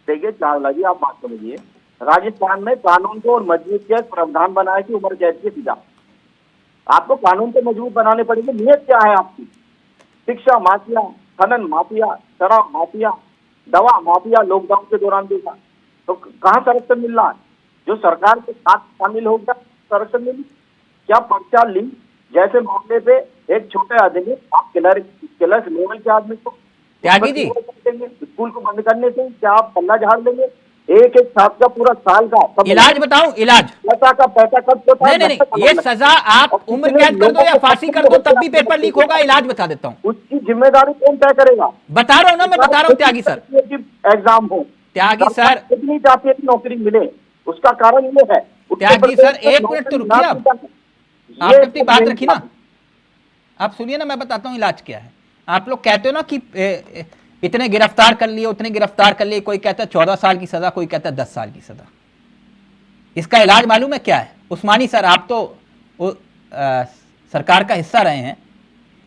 देखिए चावला जी, आप बात समझिए। राजस्थान में कानून को और मजबूत किया, प्रावधान बनाया कि उम्र कैद की सजा। आपको कानून को मजबूत बनाने पड़ेंगे। नियत क्या है आपकी? शिक्षा माफिया, खनन माफिया, शराब माफिया, दवा माफिया लॉकडाउन के दौरान देखा, तो कहाँ संरक्षण मिल रहा है? जो सरकार के साथ शामिल हो गया संरक्षण मिली क्या? पर्चा ली जैसे मामले पे एक छोटे आदमी, आप क्लर्क लेवल के आदमी को त्यागी जी स्कूल को बंद करने से क्या आप पल्ला झाड़ लेंगे? एक छात्र का पूरा साल का इलाज बताऊं, इलाज का पैसा कब नहीं नहीं नहीं, ये सजा आप उम्र कैद कर दो या फांसी कर दो तब भी पेपर लीक होगा। इलाज बता देता हूं, उसकी जिम्मेदारी कौन तय करेगा? बता रहा हूं ना, मैं बता रहा हूं त्यागी सर। एग्जाम हो, त्यागी सर, कितनी चाहती है कि नौकरी मिले, उसका कारण ये है। त्यागी सर 1 मिनट तो रुकिए, आप अपनी बात रखिए ना। आप सुनिए ना, मैं बताता हूं इलाज क्या है। आप लोग कहते हो ना कि इतने गिरफ्तार कर लिए, उतने गिरफ्तार कर लिए, कोई कहता है 14 साल की सजा, कोई कहता है 10 साल की सजा। इसका इलाज मालूम है क्या है? उस्मानी सर आप तो सरकार का हिस्सा रहे हैं,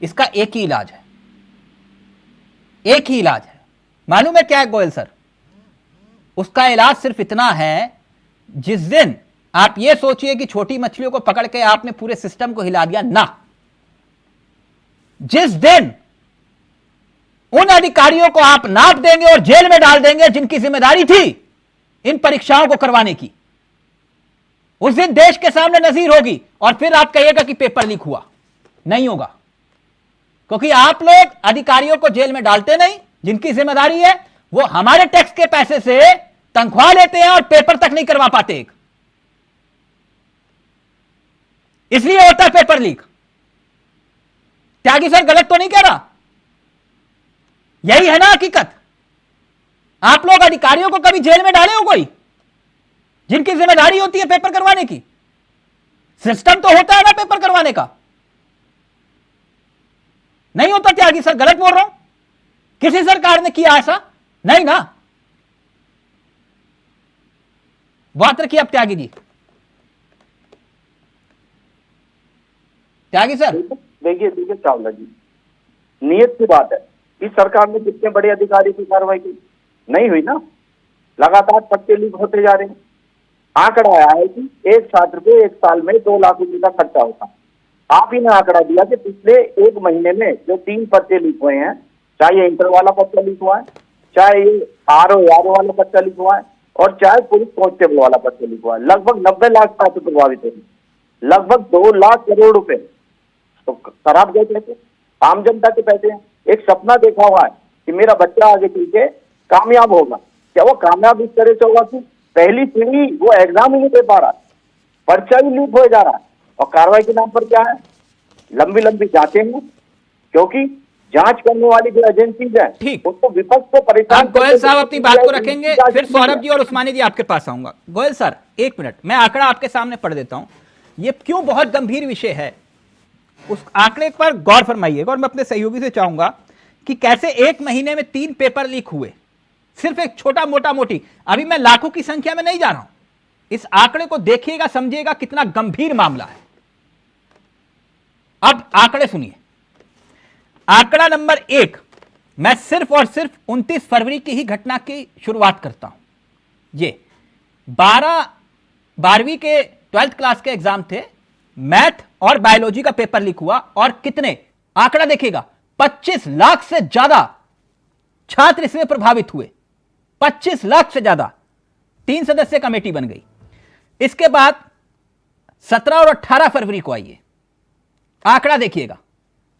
इसका एक ही इलाज है, एक ही इलाज है। मालूम है क्या है गोयल सर? उसका इलाज सिर्फ इतना है, जिस दिन आप ये सोचिए कि छोटी मछलियों को पकड़ के आपने पूरे सिस्टम को हिला दिया ना, जिस दिन उन अधिकारियों को आप नाप देंगे और जेल में डाल देंगे जिनकी जिम्मेदारी थी इन परीक्षाओं को करवाने की, उस दिन देश के सामने नजीर होगी। और फिर आप कहिएगा कि पेपर लीक हुआ। नहीं होगा, क्योंकि आप लोग अधिकारियों को जेल में डालते नहीं, जिनकी जिम्मेदारी है वो हमारे टैक्स के पैसे से तनख्वाह लेते हैं और पेपर तक नहीं करवा पाते। एक इसलिए होता है पेपर लीक। त्यागी सर गलत तो नहीं कह रहा, यही है ना हकीकत। आप लोग अधिकारियों को कभी जेल में डाले हो कोई, जिनकी जिम्मेदारी होती है पेपर करवाने की? सिस्टम तो होता है ना पेपर करवाने का, नहीं होता? त्यागी सर गलत बोल रहा हूं? किसी सरकार ने किया ऐसा? नहीं ना। बात रखिए अब त्यागी जी। त्यागी सर देखिए चावला जी, नियत की बात है। इस सरकार ने कितने बड़े अधिकारी की कार्रवाई की? नहीं हुई ना। लगातार पर्चे लीक होते जा रहे हैं। आंकड़ा आया है कि एक छात्र पे एक साल में 2 लाख रुपए का खर्चा होता। आप ही ने आंकड़ा दिया कि पिछले 1 महीने में जो 3 पर्चे लीक हुए हैं, चाहे ये इंटर वाला पर्चा लीक हुआ है, चाहे ये आरओ वाला पर्चा लीक हुआ है, और चाहे पुलिस कांस्टेबल वाला पर्चा लीक हुआ है, लगभग 90 लाख छात्र प्रभावित हुए, लगभग 2 लाख करोड़ रुपए तो खराब गए पैसे, आम जनता के पैसे हैं। एक सपना देखा हुआ है कि मेरा बच्चा आगे चल के कामयाब होगा। क्या वो कामयाब इस तरह से होगा कि पहली सीढ़ी वो एग्जाम ही नहीं दे पा रहा, पर्चा ही लीक हो जा रहा है, और कार्रवाई के नाम पर क्या है? लंबी लंबी जांचें हैं, क्योंकि जांच करने वाली जो एजेंसीज है ठीक, उसको विपक्ष को परेशान। गोयल साहब अपनी बात को रखेंगे, फिर सौरभ जी और उस्मानी जी आपके पास आऊंगा। गोयल सर 1 मिनट, मैं आंकड़ा आपके सामने पढ़ देता हूं। ये क्यों बहुत गंभीर विषय है, उस आंकड़े पर गौर फरमाइएगा। और मैं अपने सहयोगी से चाहूंगा कि कैसे 1 महीने में 3 पेपर लीक हुए, सिर्फ एक छोटा मोटा मोटी, अभी मैं लाखों की संख्या में नहीं जा रहा हूं। इस आंकड़े को देखिएगा, समझिएगा कितना गंभीर मामला है। अब आंकड़े सुनिए। आंकड़ा नंबर 1, मैं सिर्फ और सिर्फ 29 फरवरी की ही घटना की शुरुआत करता हूं। ये 12वीं के 12th क्लास के एग्जाम थे, मैथ और बायोलॉजी का पेपर लीक हुआ। और कितने, आंकड़ा देखिएगा, 25 लाख से ज्यादा छात्र इसमें प्रभावित हुए, 25 लाख से ज्यादा। 3 सदस्यीय कमेटी बन गई। इसके बाद 17 और 18 फरवरी को आइए, आंकड़ा देखिएगा।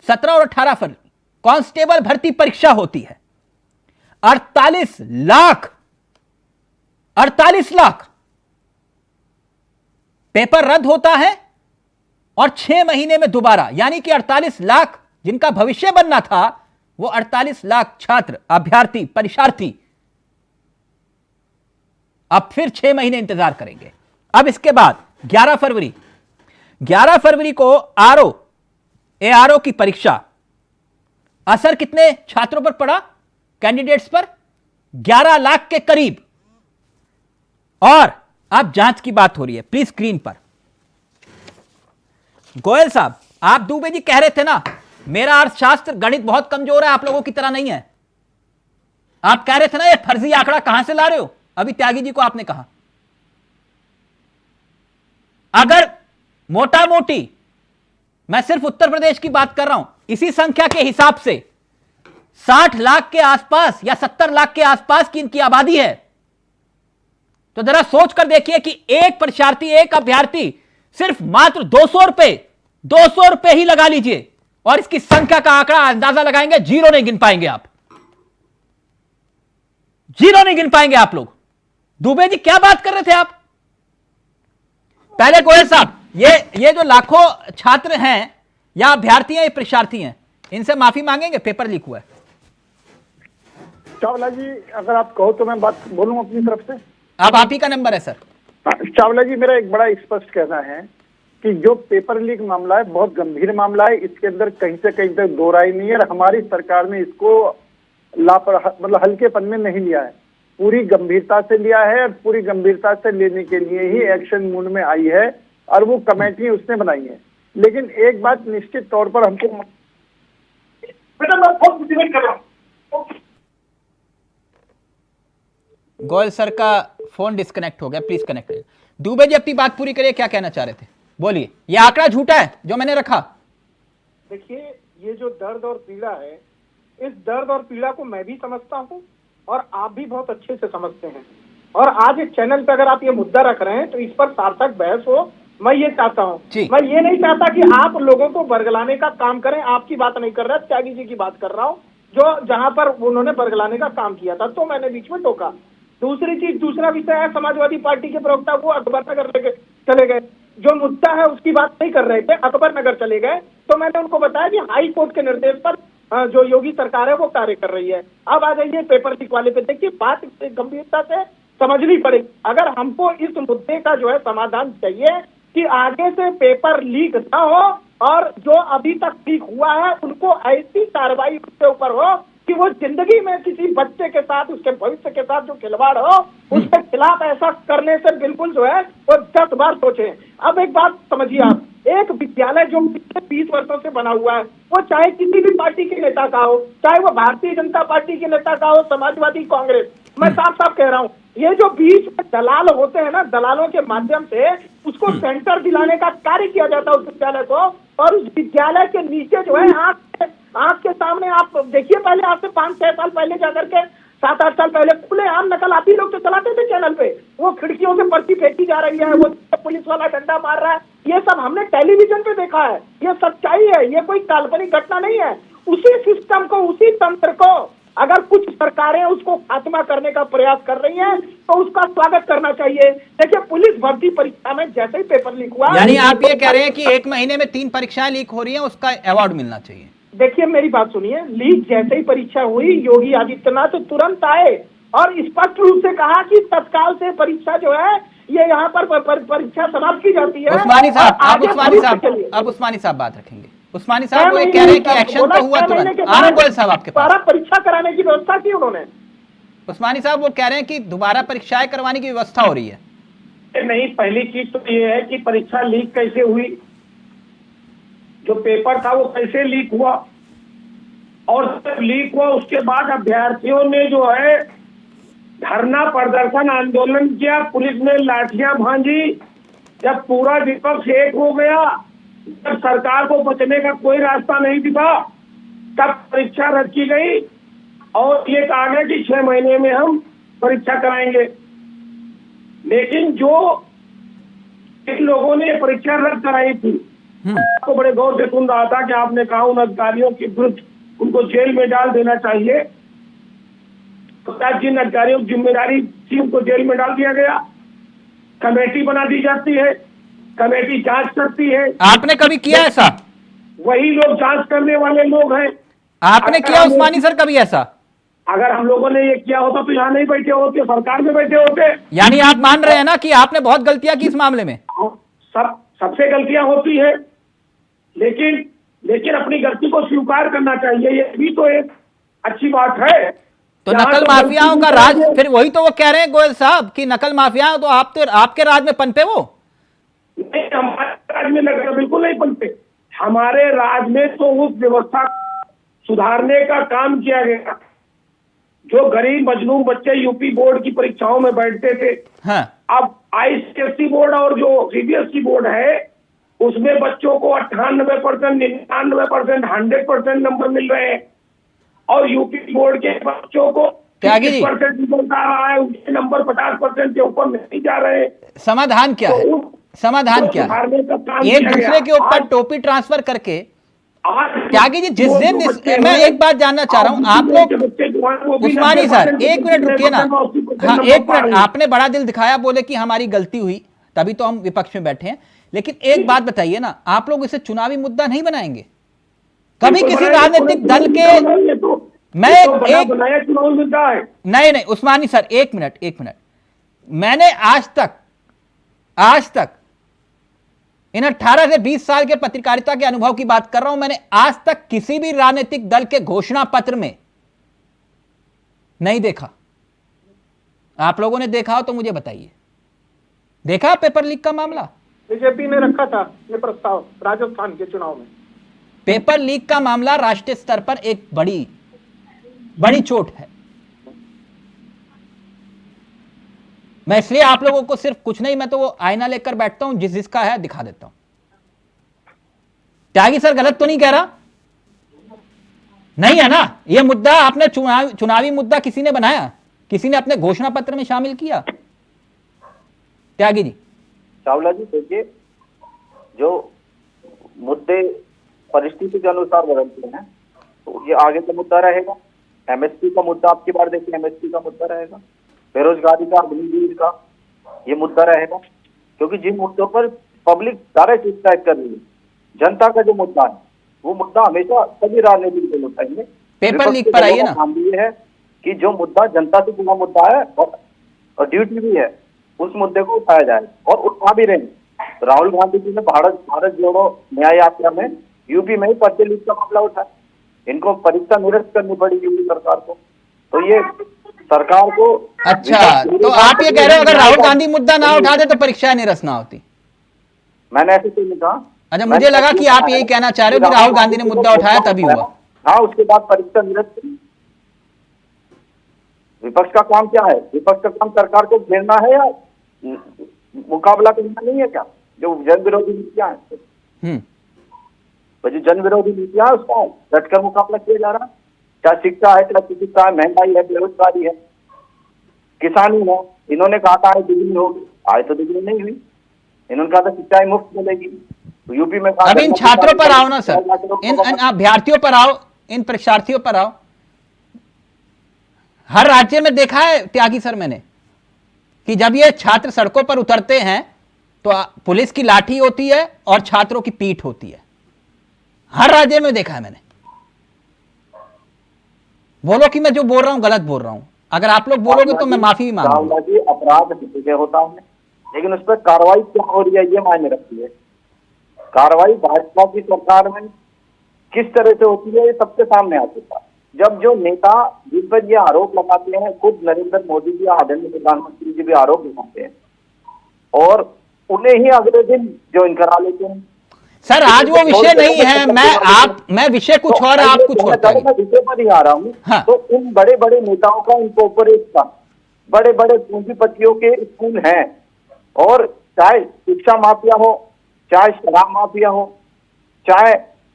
17 और 18 फरवरी कांस्टेबल भर्ती परीक्षा होती है। 48 लाख पेपर रद्द होता है और 6 महीने में दोबारा, यानी कि 48 लाख जिनका भविष्य बनना था, वो 48 लाख छात्र, अभ्यर्थी, परीक्षार्थी अब फिर 6 महीने इंतजार करेंगे। अब इसके बाद 11 फरवरी को ARO की परीक्षा। असर कितने छात्रों पर पड़ा? कैंडिडेट्स पर 11 लाख के करीब। और अब जांच की बात हो रही है, प्लीज स्क्रीन पर। गोयल साहब, आप दुबे जी कह रहे थे ना, मेरा अर्थशास्त्र गणित बहुत कमजोर है, आप लोगों की तरह नहीं है। आप कह रहे थे ना ये फर्जी आंकड़ा कहां से ला रहे हो? अभी त्यागी जी को आपने कहा। अगर मोटा मोटी, मैं सिर्फ उत्तर प्रदेश की बात कर रहा हूं, इसी संख्या के हिसाब से 60 लाख के आसपास या 70 लाख के आसपास की इनकी आबादी है, तो जरा सोच कर देखिए कि एक परीक्षार्थी, एक अभ्यर्थी सिर्फ मात्र 200 रुपए ही लगा लीजिए और इसकी संख्या का आंकड़ा अंदाजा लगाएंगे, जीरो नहीं गिन पाएंगे आप, जीरो नहीं गिन पाएंगे आप लोग। दुबे जी क्या बात कर रहे थे आप? पहले गोयल साहब, ये जो लाखों छात्र हैं या अभ्यर्थी हैं या परीक्षार्थी हैं, इनसे माफी मांगेंगे, पेपर लीक हुआ है। चावला जी, अगर आप कहो तो मैं बात बोलूं अपनी तरफ से। अब आप ही का नंबर है सर। चावला जी, मेरा एक बड़ा स्पष्ट कहना है कि जो पेपर लीक मामला है बहुत गंभीर मामला है, इसके अंदर कहीं से कहीं तक दो राय नहीं है और हमारी सरकार ने इसको मतलब हल्केपन में नहीं लिया है, पूरी गंभीरता से लिया है और पूरी गंभीरता से लेने के लिए ही एक्शन मूड में आई है और वो कमेटी उसने बनाई है। लेकिन एक बात निश्चित तौर पर हमको, बेटा मैं बहुत मोटिवेट कर रहा हूं। गोयल सर का फोन डिस्कनेक्ट हो गया, प्लीज कनेक्ट करिए। दुबे जी अपनी बात पूरी करिए, क्या कहना चाह रहे थे, बोलिए। ये आंकड़ा झूठा है जो मैंने रखा। देखिए, ये जो दर्द और पीड़ा है, इस दर्द और पीड़ा को मैं भी समझता हूं और आप भी बहुत अच्छे से समझते हैं। और आज इस चैनल पे अगर आप ये मुद्दा रख रहे हैं तो इस पर सार्थक बहस हो, मैं ये चाहता हूँ। मैं ये नहीं चाहता कि आप लोगों को बरगलाने का काम करें। आपकी बात नहीं कर रहा, त्यागी जी की बात कर रहा हूँ, जो जहां पर उन्होंने बरगलाने का काम किया था तो मैंने बीच में टोका। दूसरी चीज, दूसरा विषय है, समाजवादी पार्टी के प्रवक्ता वो अकबर नगर चले गए, जो मुद्दा है उसकी बात नहीं कर रहे थे, अकबर नगर चले गए। तो मैंने उनको बताया कि हाई कोर्ट के निर्देश पर जो योगी सरकार है वो कार्य कर रही है। अब आ जाइए पेपर लीक वाले पे, देखिए बात गंभीरता से समझनी पड़ेगी। अगर हमको इस मुद्दे का जो है समाधान चाहिए कि आगे से पेपर लीक न हो और जो अभी तक लीक हुआ है उनको ऐसी कार्रवाई उसके ऊपर हो कि वो जिंदगी में किसी बच्चे के साथ, उसके भविष्य के साथ जो खिलवाड़ हो, उसके खिलाफ ऐसा करने से बिल्कुल जो है वो 10 बार सोचे। अब एक बात समझिए आप, एक विद्यालय जो पिछले 20 वर्षों से बना हुआ है, वो चाहे किसी भी पार्टी के नेता का हो, चाहे वो भारतीय जनता पार्टी के नेता का हो, समाजवादी, कांग्रेस, मैं साफ साफ कह रहा हूँ, ये जो बीच में दलाल होते हैं ना, दलालों के माध्यम से उसको सेंटर दिलाने का कार्य किया जाता है उस विद्यालय को। और उस विद्यालय के नीचे जो है आंख के सामने आप देखिए, पहले आज से 5-6 साल पहले जाकर के 7-8 साल पहले खुले आम नकल आप ही लोग तो चलाते थे चैनल पे, वो खिड़कियों से पर्ची फेंकी जा रही है, वो पुलिस वाला डंडा मार रहा है, ये सब हमने टेलीविजन पे देखा है, ये सच्चाई है, ये कोई काल्पनिक घटना नहीं है। उसी सिस्टम को, उसी तंत्र को अगर कुछ सरकारें उसको खात्मा करने का प्रयास कर रही हैं तो उसका स्वागत करना चाहिए। देखिए, पुलिस भर्ती परीक्षा में जैसे ही पेपर लीक हुआ, यानी आप ये कह रहे हैं कि 1 महीने में 3 परीक्षाएं लीक हो रही हैं, उसका अवार्ड मिलना चाहिए। देखिए मेरी बात सुनिए, लीक जैसे ही परीक्षा हुई, योगी आदित्यनाथ तुरंत आए और स्पष्ट रूप से कहा कि तत्काल से परीक्षा जो है ये यहाँ पर परीक्षा समाप्त की जाती है। उस्मानी साहब, अब उस्मानी साहब बात रखेंगे। उस्मानी साहब वो कह रहे हैं कि एक्शन तो हुआ तुरंत। गोयल साहब आपके पास परीक्षा कराने की व्यवस्था की उन्होंने। उस्मानी साहब वो कह रहे हैं कि दोबारा परीक्षाएं करवाने की व्यवस्था हो रही है। नहीं, पहली चीज तो ये है कि परीक्षा लीक कैसे हुई, जो पेपर था वो कैसे लीक हुआ, और जब लीक हुआ उसके बाद अभ्यर्थियों ने जो है धरना प्रदर्शन आंदोलन किया, पुलिस ने लाठियां भांजी, जब पूरा विपक्ष एक हो गया, जब सरकार को बचने का कोई रास्ता नहीं दिखा, तब परीक्षा रद्द की गई। और ये कहा गया कि 6 महीने में हम परीक्षा कराएंगे। लेकिन जो इन लोगों ने परीक्षा रद्द कराई थी, तो बड़े गौर से सुन रहा था कि आपने कहा उन अधिकारियों के विरुद्ध उनको जेल में डाल देना चाहिए। तो क्या जिन अधिकारियों की जिम्मेदारी थी उनको जेल में डाल दिया गया। कमेटी बना दी जाती है, कमेटी जांच करती है। आपने कभी किया ऐसा? वही लोग जांच करने वाले लोग हैं। आपने किया उस्मानी सर कभी ऐसा? अगर हम लोगों ने ये किया होता तो यहाँ नहीं बैठे होते, सरकार में बैठे होते। यानी आप मान रहे हैं ना कि आपने बहुत गलतियां की इस मामले में? सबसे गलतियां होती है, लेकिन अपनी गलती को स्वीकार करना चाहिए, ये भी तो एक अच्छी बात है। तो नकल माफियाओं का राज, फिर वही तो वो कह रहे हैं गोयल साहब कि नकल माफिया तो आपके राज में पनपे वो? नहीं, हमारे राज में नकल बिल्कुल नहीं पनपे। हमारे राज में तो उस व्यवस्था सुधारने का काम किया गया। जो गरीब मजलूम बच्चे यूपी बोर्ड की परीक्षाओं में बैठते थे, हाँ। अब आईसीएसई बोर्ड और जो सीबीएसई बोर्ड है उसमें बच्चों को 98%, 99%, 100% नंबर मिल रहे हैं। और यूपी बोर्ड के बच्चों को 30% निकल आ रहा है, उनके नंबर 50% के ऊपर नहीं जा रहे। समाधान क्या है? समाधान क्या है? एक दूसरे के ऊपर टोपी ट्रांसफर करके त्यागी जी, जिस दिन मैं एक बात जानना चाह रहा हूं, आप लोग उस्मानी सर एक मिनट रुकिए ना। हाँ, एक मिनट। आपने बड़ा दिल दिखाया, बोले कि हमारी गलती हुई, तभी तो हम विपक्ष में बैठे हैं। लेकिन एक बात बताइए ना, आप लोग इसे चुनावी मुद्दा नहीं बनाएंगे कभी किसी राजनीतिक दल के? मैं एक नहीं उस्मानी सर, एक मिनट। मैंने आज तक इन 18 से 20 साल के पत्रकारिता के अनुभव की बात कर रहा हूं, मैंने आज तक किसी भी राजनीतिक दल के घोषणा पत्र में नहीं देखा। आप लोगों ने देखा हो तो मुझे बताइए, देखा पेपर लीक का मामला? बीजेपी ने रखा था ये प्रस्ताव राजस्थान के चुनाव में। पेपर लीक का मामला राष्ट्रीय स्तर पर एक बड़ी चोट है। मैं इसलिए आप लोगों को सिर्फ कुछ नहीं, मैं तो वो आईना लेकर बैठता हूं, जिसका है दिखा देता हूं। त्यागी सर गलत तो नहीं कह रहा? नहीं है ना? ये मुद्दा आपने चुनावी मुद्दा किसी ने बनाया, किसी ने अपने घोषणा पत्र में शामिल किया? त्यागी जी। चावला जी देखिए, जो मुद्दे परिस्थिति के अनुसार बदलते हैं तो ये आगे का मुद्दा रहेगा। एमएसपी का मुद्दा आपकी बार देखिए, एमएसपी का मुद्दा रहेगा, बेरोजगारी का, अग्निवीर का ये मुद्दा रहेगा। क्योंकि जिन मुद्दों पर पब्लिक डायरेक्ट स्ट्राइक कर रही है, जनता का जो मुद्दा है वो मुद्दा हमेशा सभी राजनीतिक दल उठाएंगे। पेपर लीक पर आइए ना। काम ये है कि जो मुद्दा जनता से जुड़ा मुद्दा है और ड्यूटी भी है, उस मुद्दे को उठाया जाए और उठा भी रहे। राहुल गांधी जी ने भारत जोड़ो न्याय यात्रा में यूपी में ही पर्चे लीक का मामला उठाया। इनको परीक्षा निरस्त करनी पड़ी यूपी सरकार को। तो ये सरकार को, अच्छा, तो आप ये कह रहे हो अगर राहुल गांधी मुद्दा ना उठाते तो परीक्षा निरस्त ना होती? मैंने ऐसे तो नहीं कहा। अच्छा, मुझे लगा कि आप यही कहना चाह रहे हो कि राहुल गांधी ने मुद्दा उठाया तभी हुआ। हाँ, उसके बाद परीक्षा निरस्त। विपक्ष का काम क्या है? विपक्ष का काम सरकार को घेरना है या मुकाबला करना नहीं है क्या? जो जन विरोधी नीतियां हैं, तो जो जन विरोधी नीतियां है उसका डटकर मुकाबला किया जा रहा है। चाहे शिक्षा है, चाहे चिकित्सा है, महंगाई है, बेरोजगारी है, किसानी है। इन्होंने कहा था दुगनी होगी, आज तो दुगनी नहीं हुई। इन्होंने कहा था शिक्षा मुफ्त मिलेगी, तो यूपी में अब इन छात्रों पर आओ ना सर, इन अभ्यर्थियों पर आओ, इन परीक्षार्थियों पर आओ। हर राज्य में देखा है त्यागी सर मैंने कि जब ये छात्र सड़कों पर उतरते हैं तो पुलिस की लाठी होती है और छात्रों की पीठ होती है। हर राज्य में देखा है मैंने। बोलो कि मैं जो बोल रहा हूं गलत बोल रहा हूं। अगर आप लोग बोलोगे तो मैं माफी भी मांगूंगा। अपराध होता है, लेकिन उस पर कार्रवाई क्या हो रही है ये मायने रखती है। कार्रवाई भाजपा की सरकार में किस तरह से होती है ये सबके सामने आ चुका है। जब जो नेता जिन पर ये आरोप लगाते हैं, खुद नरेंद्र मोदी जी, आदरणीय प्रधानमंत्री जी भी आरोप लगाते हैं और उन्हें ही अगले दिन ज्वाइन करा लेते हैं। सर आज वो विषय नहीं है, मैं विषय कुछ और, आप कुछ और। मैं विषय पर ही आ रहा हूँ। हाँ। तो इन बड़े बड़े नेताओं का, इन कॉर्पोरेट का, बड़े बड़े पूंजीपतियों के स्कूल हैं, और चाहे शिक्षा माफिया हो, चाहे शराब माफिया हो, चाहे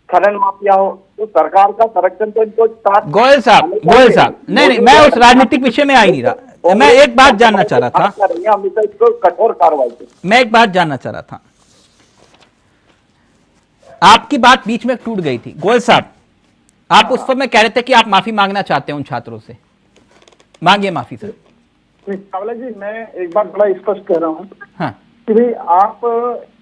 खनन माफिया हो, तो सरकार का संरक्षण तो इनको साथ। गोयल साहब, नहीं, मैं उस राजनीतिक विषय में आ ही नहीं रहा। मैं एक बात जानना चाह रहा था, हमेशा इसको कठोर कार्रवाई की। मैं एक बात जानना चाह रहा था, आपकी बात बीच में टूट गई थी गोयल साहब। आप उस समय कह रहे थे कि आप माफी मांगना चाहते हैं उन छात्रों से, मांगिए माफी सर। चावला जी, मैं एक बात बड़ा स्पष्ट कह रहा हूँ हाँ, कि भाई आप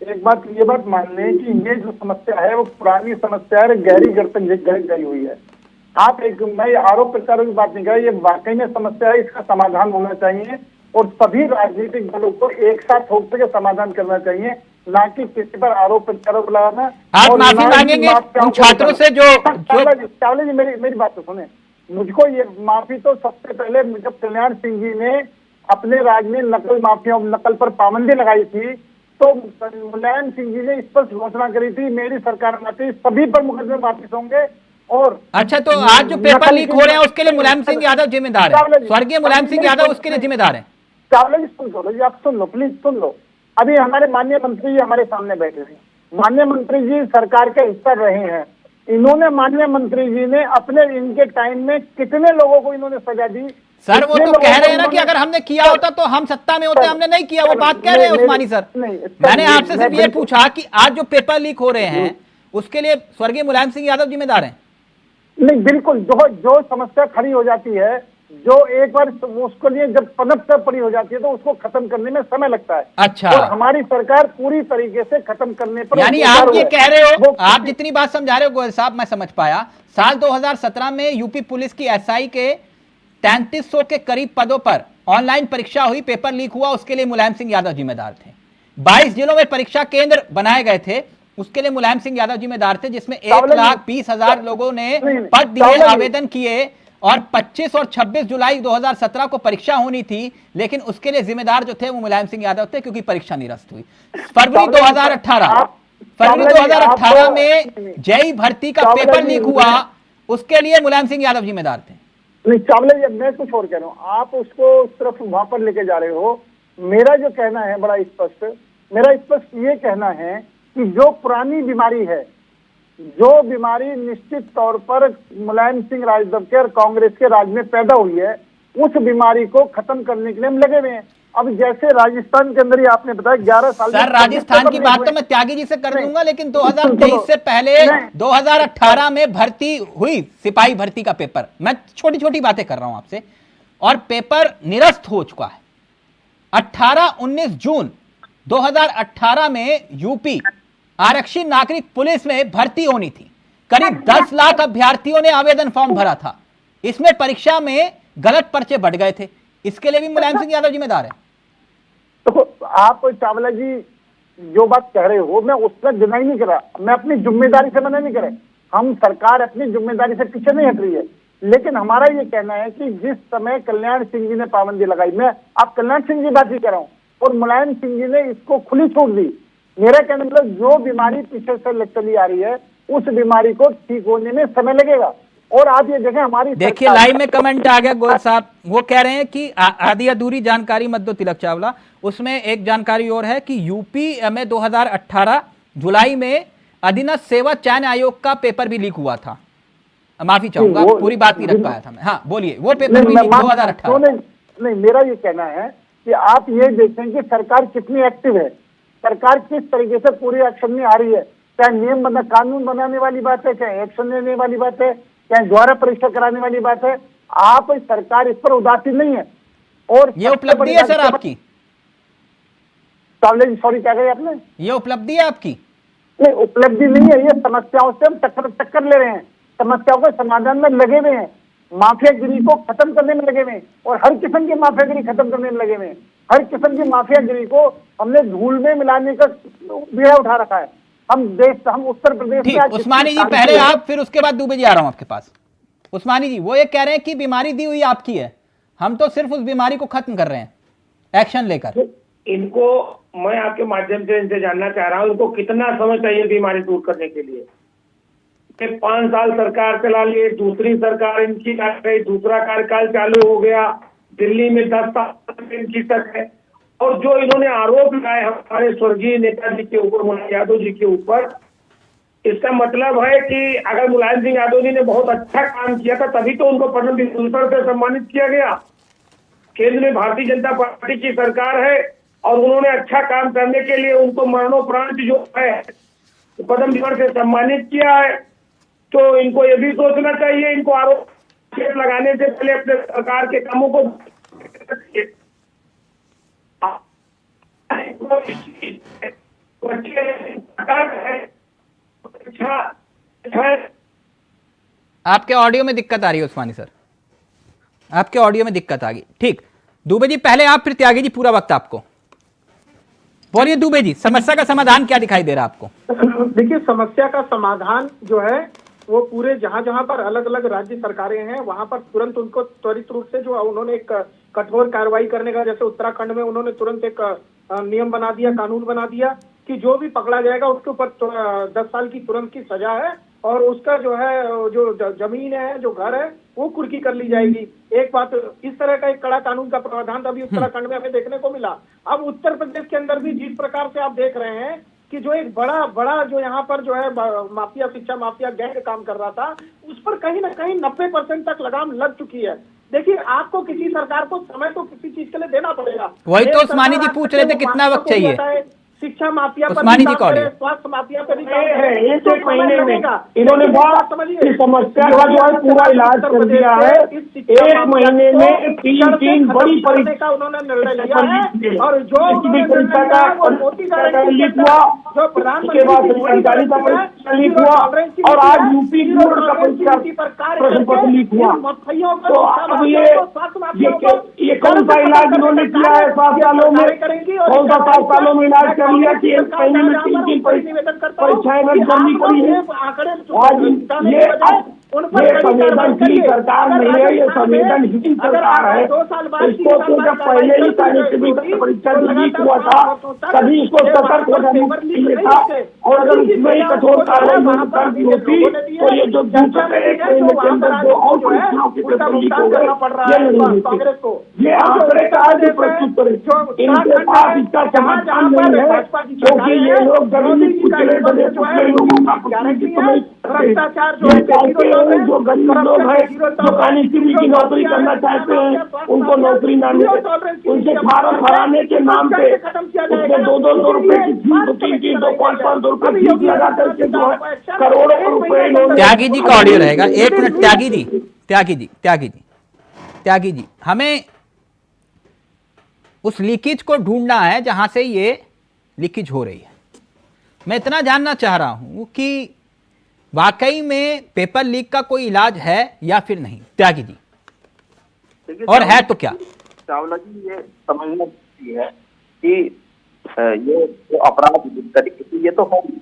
एक बात ये बात मान लें कि ये जो समस्या है वो पुरानी समस्या है, गहरी जड़ तक गई हुई है। आप मैं आरोप प्रत्यारोप की बात नहीं कर रहा, ये वाकई में समस्या है, इसका समाधान होना चाहिए और सभी राजनीतिक दलों को एक साथ होकर के समाधान करना चाहिए, ना कि किसी पर आरोप प्रत्यारोप लगाना। आप माफी मांगेंगे उन छात्रों से जो चावला जी मेरी बात तो सुने। मुझको ये माफी तो सबसे पहले जब कल्याण सिंह जी ने अपने राज्य में नकल पर पाबंदी लगाई थी, तो मुलायम सिंह जी ने इस पर घोषणा करी थी मेरी सरकार में आती सभी पर मुकदमे वापिस होंगे। और अच्छा, तो आज जो पेपर लीक हो रहे हैं उसके लिए मुलायम सिंह यादव जिम्मेदार है, स्वर्गीय मुलायम सिंह यादव उसके लिए जिम्मेदार है। चावला जी सुन लो, आप सुन लो, प्लीज सुन लो। अभी हमारे माननीय मंत्री जी हमारे सामने बैठे थे, माननीय मंत्री जी सरकार के हिस्सा रहे हैं। इन्होंने माननीय मंत्री जी ने अपने इनके टाइम में कितने लोगों को इन्होंने सजा दी। सर वो तो कह रहे हैं ना कि अगर हमने किया होता तो हम सत्ता में होते, हमने नहीं किया, वो बात कह रहे हैं उस्मानी सर। मैंने आपसे सिर्फ ये पूछा कि आज जो पेपर लीक हो रहे हैं उसके लिए स्वर्गीय मुलायम सिंह यादव जिम्मेदार हैं। नहीं, बिल्कुल, जो समस्या खड़ी हो जाती है, जो एक बार उसके लिए जब पनप पड़ी हो जाती है तो उसको खत्म करने में समय लगता है। अच्छा, और हमारी सरकार पूरी तरीके से खत्म करने पर, यानी आप ये कह रहे हो, आप जितनी बात समझा रहे हो गोयल साहब, मैं समझ पाया। साल 2017 में यूपी पुलिस की एसआई के 3300 के करीब पदों पर ऑनलाइन परीक्षा हुई, पेपर लीक हुआ, उसके लिए मुलायम सिंह यादव जिम्मेदार थे। 22 जिलों में परीक्षा केंद्र बनाए गए थे, उसके लिए मुलायम सिंह यादव जिम्मेदार थे, जिसमें 1,20,000 लोगों ने पद दिए, आवेदन किए और 25 और 26 जुलाई 2017 को परीक्षा होनी थी, लेकिन उसके लिए जिम्मेदार जो थे वो मुलायम सिंह यादव थे, क्योंकि परीक्षा निरस्त हुई। फरवरी 2018 में जेई भर्ती का पेपर लीक हुआ, उसके लिए मुलायम सिंह यादव जिम्मेदार थे। नहीं चावला जी, मैं कुछ और कह रहा हूँ, आप उसको उस तरफ वहां पर लेके जा रहे हो। मेरा जो कहना है बड़ा स्पष्ट, मेरा स्पष्ट ये कहना है कि जो पुरानी बीमारी है, जो बीमारी निश्चित तौर पर मुलायम सिंह यादव के और कांग्रेस के राज में पैदा हुई है, उस बीमारी को खत्म करने के लिए हम लगे हुए हैं। अब जैसे राजस्थान के अंदर ही आपने बताया 11 साल सर, राजस्थान की बात तो मैं त्यागी जी से कर दूंगा, लेकिन 2023 से पहले 2018 में भर्ती हुई, सिपाही भर्ती का पेपर, मैं छोटी छोटी बातें कर रहा हूं आपसे, और पेपर निरस्त हो चुका है। 18-19 जून 2018 में यूपी आरक्षित नागरिक पुलिस में भर्ती होनी थी, करीब 10 लाख अभ्यर्थियों ने आवेदन फॉर्म भरा था, इसमें परीक्षा में गलत पर्चे बढ़ गए थे, इसके लिए भी मुलायम सिंह यादव जिम्मेदार है। तो आप चावला जी जो बात कह रहे हो, मैं उसका डिनाई नहीं कर रहा, मैं अपनी जिम्मेदारी से मना नहीं कर रहा, हम सरकार अपनी जिम्मेदारी से पीछे नहीं हट रही है, लेकिन हमारा ये कहना है कि जिस समय कल्याण सिंह जी ने पाबंदी लगाई, मैं आप कल्याण सिंह जी बात ही कर रहा हूँ, और मुलायम सिंह जी ने इसको खुली छूट दी। मेरा कहना मतलब जो बीमारी पीछे से चली आ रही है, उस बीमारी को ठीक होने में समय लगेगा। और आप ये देखें, हमारी देखिए लाइव में कमेंट आ गया गोयल साहब, वो कह रहे हैं कि आधी अधूरी जानकारी मत दो तिलक चावला, उसमें एक जानकारी और है कि यूपी में 2018 जुलाई में अधीनस्थ सेवा चयन आयोग का पेपर भी लीक हुआ था। माफी चाहूंगा, पूरी बात नहीं रख पाया था मैं। हाँ बोलिए, वो पेपर भी 2018। नहीं, मेरा ये कहना है कि आप ये देखें कि सरकार कितनी एक्टिव है, सरकार किस तरीके से पूरी एक्शन में आ रही है, चाहे नियम बना कानून बनाने वाली बात है, चाहे एक्शन लेने वाली बात है, चाहे द्वारा परीक्षा कराने वाली बात है, आप सरकार इस पर उदासीन नहीं है। और ये उपलब्धि है सर आपकी, सॉरी क्या कही आपने? ये उपलब्धि है आपकी? नहीं, उपलब्धि नहीं है, ये समस्याओं से हम टक्कर ले रहे हैं, समस्याओं के समाधान में लगे हुए हैं, माफियागिरी को खत्म करने में लगे हुए हैं, और हर किस्म की माफियागिरी खत्म करने में लगे हुए हैं। हर किस्म की माफियागिरी को हमने धूल में मिलाने का बीड़ा उठा रखा है। हम उत्तर प्रदेश में। उस्मानी जी पहले आप, फिर उसके बाद दुबे जी आ रहा हूं आपके पास। उस्मानी जी वो ये कह रहे हैं कि बीमारी दी हुई आपकी है, हम तो सिर्फ उस बीमारी को खत्म कर रहे हैं एक्शन लेकर। इनको मैं आपके माध्यम से इनसे जानना चाह रहा हूं, इनको कितना समय चाहिए बीमारी दूर करने के लिए? 5 साल सरकार चला लिए, दूसरी सरकार इनकी आ गई, दूसरा कार्यकाल चालू हो गया, दिल्ली में 10 साल इनकी तक है, और जो इन्होंने आरोप लगाए हमारे स्वर्गीय नेताजी के ऊपर, मुलायम यादव जी के ऊपर, इसका मतलब है कि अगर मुलायम सिंह यादव जी ने बहुत अच्छा काम किया था तभी तो उनको पद्म विभूषण से सम्मानित किया गया। केंद्र में भारतीय जनता पार्टी की सरकार है और उन्होंने अच्छा काम करने के लिए उनको मरणोपरांत जो है पद्म विभूषण से सम्मानित किया है। तो इनको ये भी सोचना चाहिए, इनको आरोप लगाने से पहले अपने सरकार के कामों को आपके ऑडियो में दिक्कत आ रही है उस्मानी सर, आपके ऑडियो में दिक्कत आ गई। ठीक, दुबे जी पहले आप, फिर त्यागी जी, पूरा वक्त आपको। बोलिए दुबे जी, समस्या का समाधान क्या दिखाई दे रहा है आपको? देखिए, समस्या का समाधान जो है वो पूरे जहां जहां पर अलग अलग राज्य सरकारें हैं वहां पर तुरंत उनको त्वरित रूप से जो उन्होंने एक कठोर कार्रवाई करने का, जैसे उत्तराखंड में उन्होंने तुरंत एक नियम बना दिया, कानून बना दिया कि जो भी पकड़ा जाएगा उसके ऊपर 10 साल की तुरंत की सजा है और उसका जो है जो जमीन है, जो घर है, वो कुर्की कर ली जाएगी। एक बात, इस तरह का एक कड़ा कानून का प्रावधान अभी उत्तराखंड में हमें देखने को मिला। अब उत्तर प्रदेश के अंदर भी जिस प्रकार से आप देख रहे हैं कि जो एक बड़ा जो यहाँ पर जो है माफिया, शिक्षा माफिया गैंग काम कर रहा था, उस पर कहीं ना कहीं 90% तक लगाम लग चुकी है। देखिए, आपको किसी सरकार को समय तो किसी चीज के लिए देना पड़ेगा। वही तो उस्मानी जी पूछ रहे थे, कितना वक्त चाहिए? शिक्षा माफिया पर उस्मानी जी कौन है? स्वास्थ्य माफिया पर भी एक महीने में इन्होंने बहुत समस्या का जो है पूरा इलाज कर दिया है। 1 महीने में 3 बड़ी परीक्षा उन्होंने निर्णय लिया है और जो परीक्षा का लीक हुआ, उसके बाद सरकारी का परीक्षा लीक हुआ और आज यूपी बोर्ड का परीक्षा प्रश्न पत्र लीक हुआ। तो अब ये कौन सा इलाज इन्होंने किया है 7 सालों में? कौन सा 7 सालों में इलाज कर लिया कि 1 महीने में 3 परीक्षाएं रद्द करनी पड़ी है? आज ये संवेदनशील सरकार नहीं है, ये संवेदनहीन सरकार है। इसको तो जब पहले ही कांग्रेस परीक्षा लीक हुआ था तभी इसको सतर्क होना चाहिए था और अगर इसमें ही कठोर कार्रवाई कर दी होती तो ये जो 1 महीने के अंदर 2 और परीक्षाओं के पेपर लीक हो गए, ये नहीं होती। ये आंकड़े का आज प्रस्तुत करें, इनके पास इसका समाधान नहीं है क्योंकि ये लोग जमीनी कुचले बने कुचले लोगों का भ्रष्टाचार जो गरीब लोग हैं, जो कानीस्टेबल की नौकरी करना चाहते हैं, उनको नौकरी ना मिले, उनसे फार्म भराने के नाम पे उसमें 200 रुपए की फीस, 300, 500 रुपए फीस लगा करके जो है करोड़ों रुपए। त्यागी जी का ऑडियो रहेगा, 1 मिनट। त्यागी जी, हमें उस लीकेज को ढूंढना है जहां से ये लीकेज हो रही है। मैं इतना जानना चाह रहा हूं कि वाकई में पेपर लीक का कोई इलाज है या फिर नहीं, त्यागी जी, और है तो क्या? चावला जी, ये समझना है कि ये जो अपराध जिस तरीके से ये तो होंगे,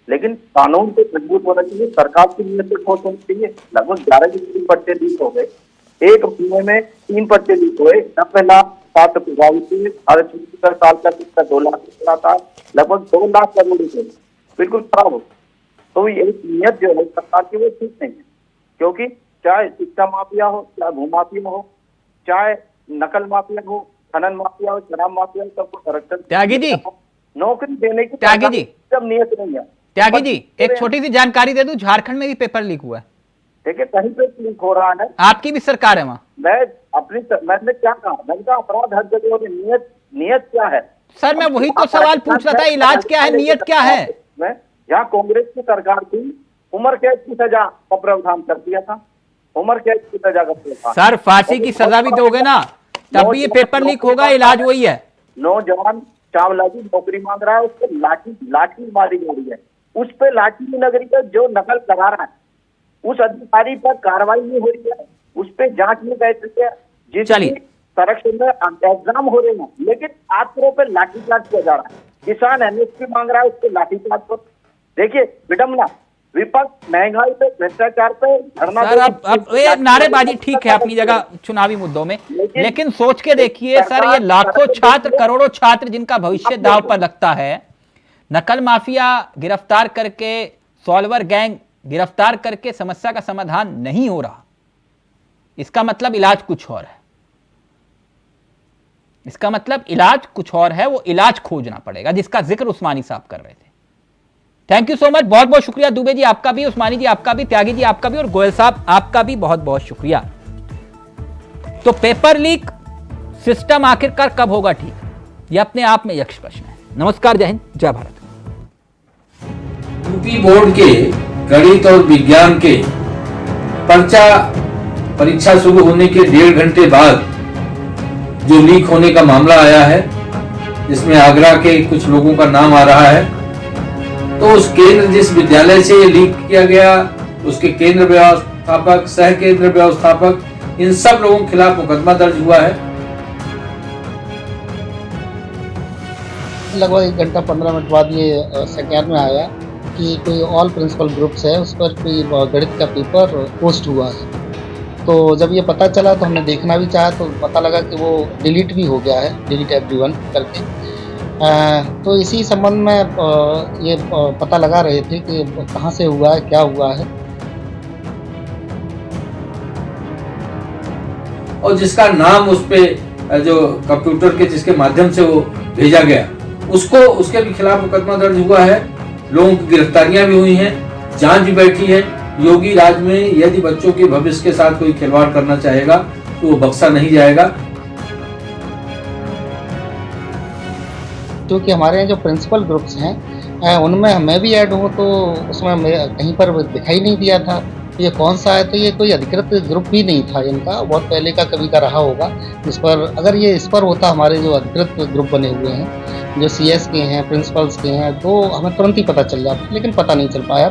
लेकिन कानून से मजबूत होना चाहिए, सरकार की नीयत से ठोस होनी चाहिए। लगभग 11 की 3 पर्चे लीक हो गए, 1 महीने में 3 पर्चे लीक हुए, 90 लाख छात्र प्रभावित हुए, 68 साल का शिक्षा 2 लाख था, लगभग 2 लाख करोड़ रुपए बिल्कुल खराब हो। तो ये नीयत जो है सरकार की वो ठीक नहीं है, क्योंकि चाहे शिक्षा माफिया हो, चाहे भू माफिया हो, चाहे नकल माफिया हो, खनन माफिया हो, शराब माफिया हो, सबको संरक्षण त्यागी जी, नौकरी देने की त्यागी जी जब नीयत नहीं है। त्यागी जी, एक छोटी सी जानकारी दे दूं, झारखंड में भी पेपर लीक हुआ है। देखिए, कहीं पे लीक हो रहा है, आपकी भी सरकार है वहां। मैंने क्या कहा, मैंने कहा अपराध हर जगह होते, नीयत क्या है? सर मैं वही तो सवाल पूछ रहा था, इलाज क्या है, नीयत क्या है? यहाँ कांग्रेस की सरकार थी, उम्र कैद की सजा का प्रावधान कर दिया था, उम्र कैद की सजा का प्रावधान। सर फांसी की सजा भी दोगे ना, तब भी ये पेपर लीक होगा, इलाज वही है। नौजवान चावला जी नौकरी मांग रहा है, उस पर लाठी मारी जा रही है, उस पर लाठी की नगरी का जो नकल करा रहा है उस अधिकारी पर कार्रवाई नहीं हो रही है, उस पर जांच नहीं बैठ रही है, जिसकी संरक्षण में एग्जाम हो रहे हैं, लेकिन छात्रों पर लाठीचार्ज किया जा रहा है। किसान एमएसपी मांग रहा है, उस पर लाठीचार्ज पर। देखिए विडम्बना, विपक्ष महंगाई पे, भ्रष्टाचार पे धरना। सर अब ये नारेबाजी ठीक है अपनी जगह चुनावी मुद्दों में, लेकिन सोच के देखिए सर, ये लाखों छात्र, करोड़ों छात्र जिनका भविष्य दांव पर लगता है, नकल माफिया गिरफ्तार करके, सॉल्वर गैंग गिरफ्तार करके समस्या का समाधान नहीं हो रहा, इसका मतलब इलाज कुछ और है। इसका मतलब इलाज कुछ और है, वो इलाज खोजना पड़ेगा जिसका जिक्र उस्मानी साहब कर रहे थे। थैंक यू सो मच, बहुत बहुत शुक्रिया दुबे जी आपका भी, उस्मानी जी आपका भी, त्यागी जी आपका भी और गोयल साहब आपका भी बहुत बहुत शुक्रिया। तो पेपर लीक सिस्टम आखिरकार कब होगा ठीक, यह अपने आप में यक्ष प्रश्न है। नमस्कार, जय हिंद, जय भारत। यूपी बोर्ड के गणित और विज्ञान के पर्चा परीक्षा शुरू होने के 1.5 घंटे बाद जो लीक होने का मामला आया है, जिसमें आगरा के कुछ लोगों का नाम आ रहा है, तो उस केंद्र जिस विद्यालय से ये लीक किया गया, उसके केंद्र व्यवस्थापक, सह केंद्र व्यवस्थापक, इन सब लोगों के खिलाफ मुकदमा दर्ज हुआ है। लगभग 1 घंटा 15 मिनट बाद ये संज्ञान में आया कि कोई ऑल प्रिंसिपल ग्रुप्स है, उस पर कोई गणित का पेपर पोस्ट हुआ है। तो जब ये पता चला तो हमने देखना भी चाहा, तो पता लगा कि वो डिलीट भी हो गया है, डिलीट एवरीवन करके। तो इसी संबंध में ये पता लगा रहे थे कि कहाँ से हुआ है, क्या हुआ है। और जिसका नाम उस पे जो कंप्यूटर के जिसके माध्यम से वो भेजा गया, उसके भी खिलाफ मुकदमा दर्ज हुआ है। लोगों की गिरफ्तारियां भी हुई हैं, जांच भी बैठी है। योगी राज में यदि बच्चों के भविष्य के साथ कोई खिलवाड़ करना चाहेगा तो वो बख्शा नहीं जाएगा। क्योंकि हमारे यहाँ जो प्रिंसिपल ग्रुप्स हैं उनमें मैं भी ऐड हूँ, तो उसमें कहीं पर दिखाई नहीं दिया था ये कौन सा है। तो ये कोई अधिकृत ग्रुप भी नहीं था इनका, बहुत पहले का कभी का रहा होगा। इस पर अगर ये इस पर होता, हमारे जो अधिकृत ग्रुप बने हुए हैं जो CS के हैं, प्रिंसिपल्स के हैं, तो हमें तुरंत ही पता चल जाता, लेकिन पता नहीं चल पाया।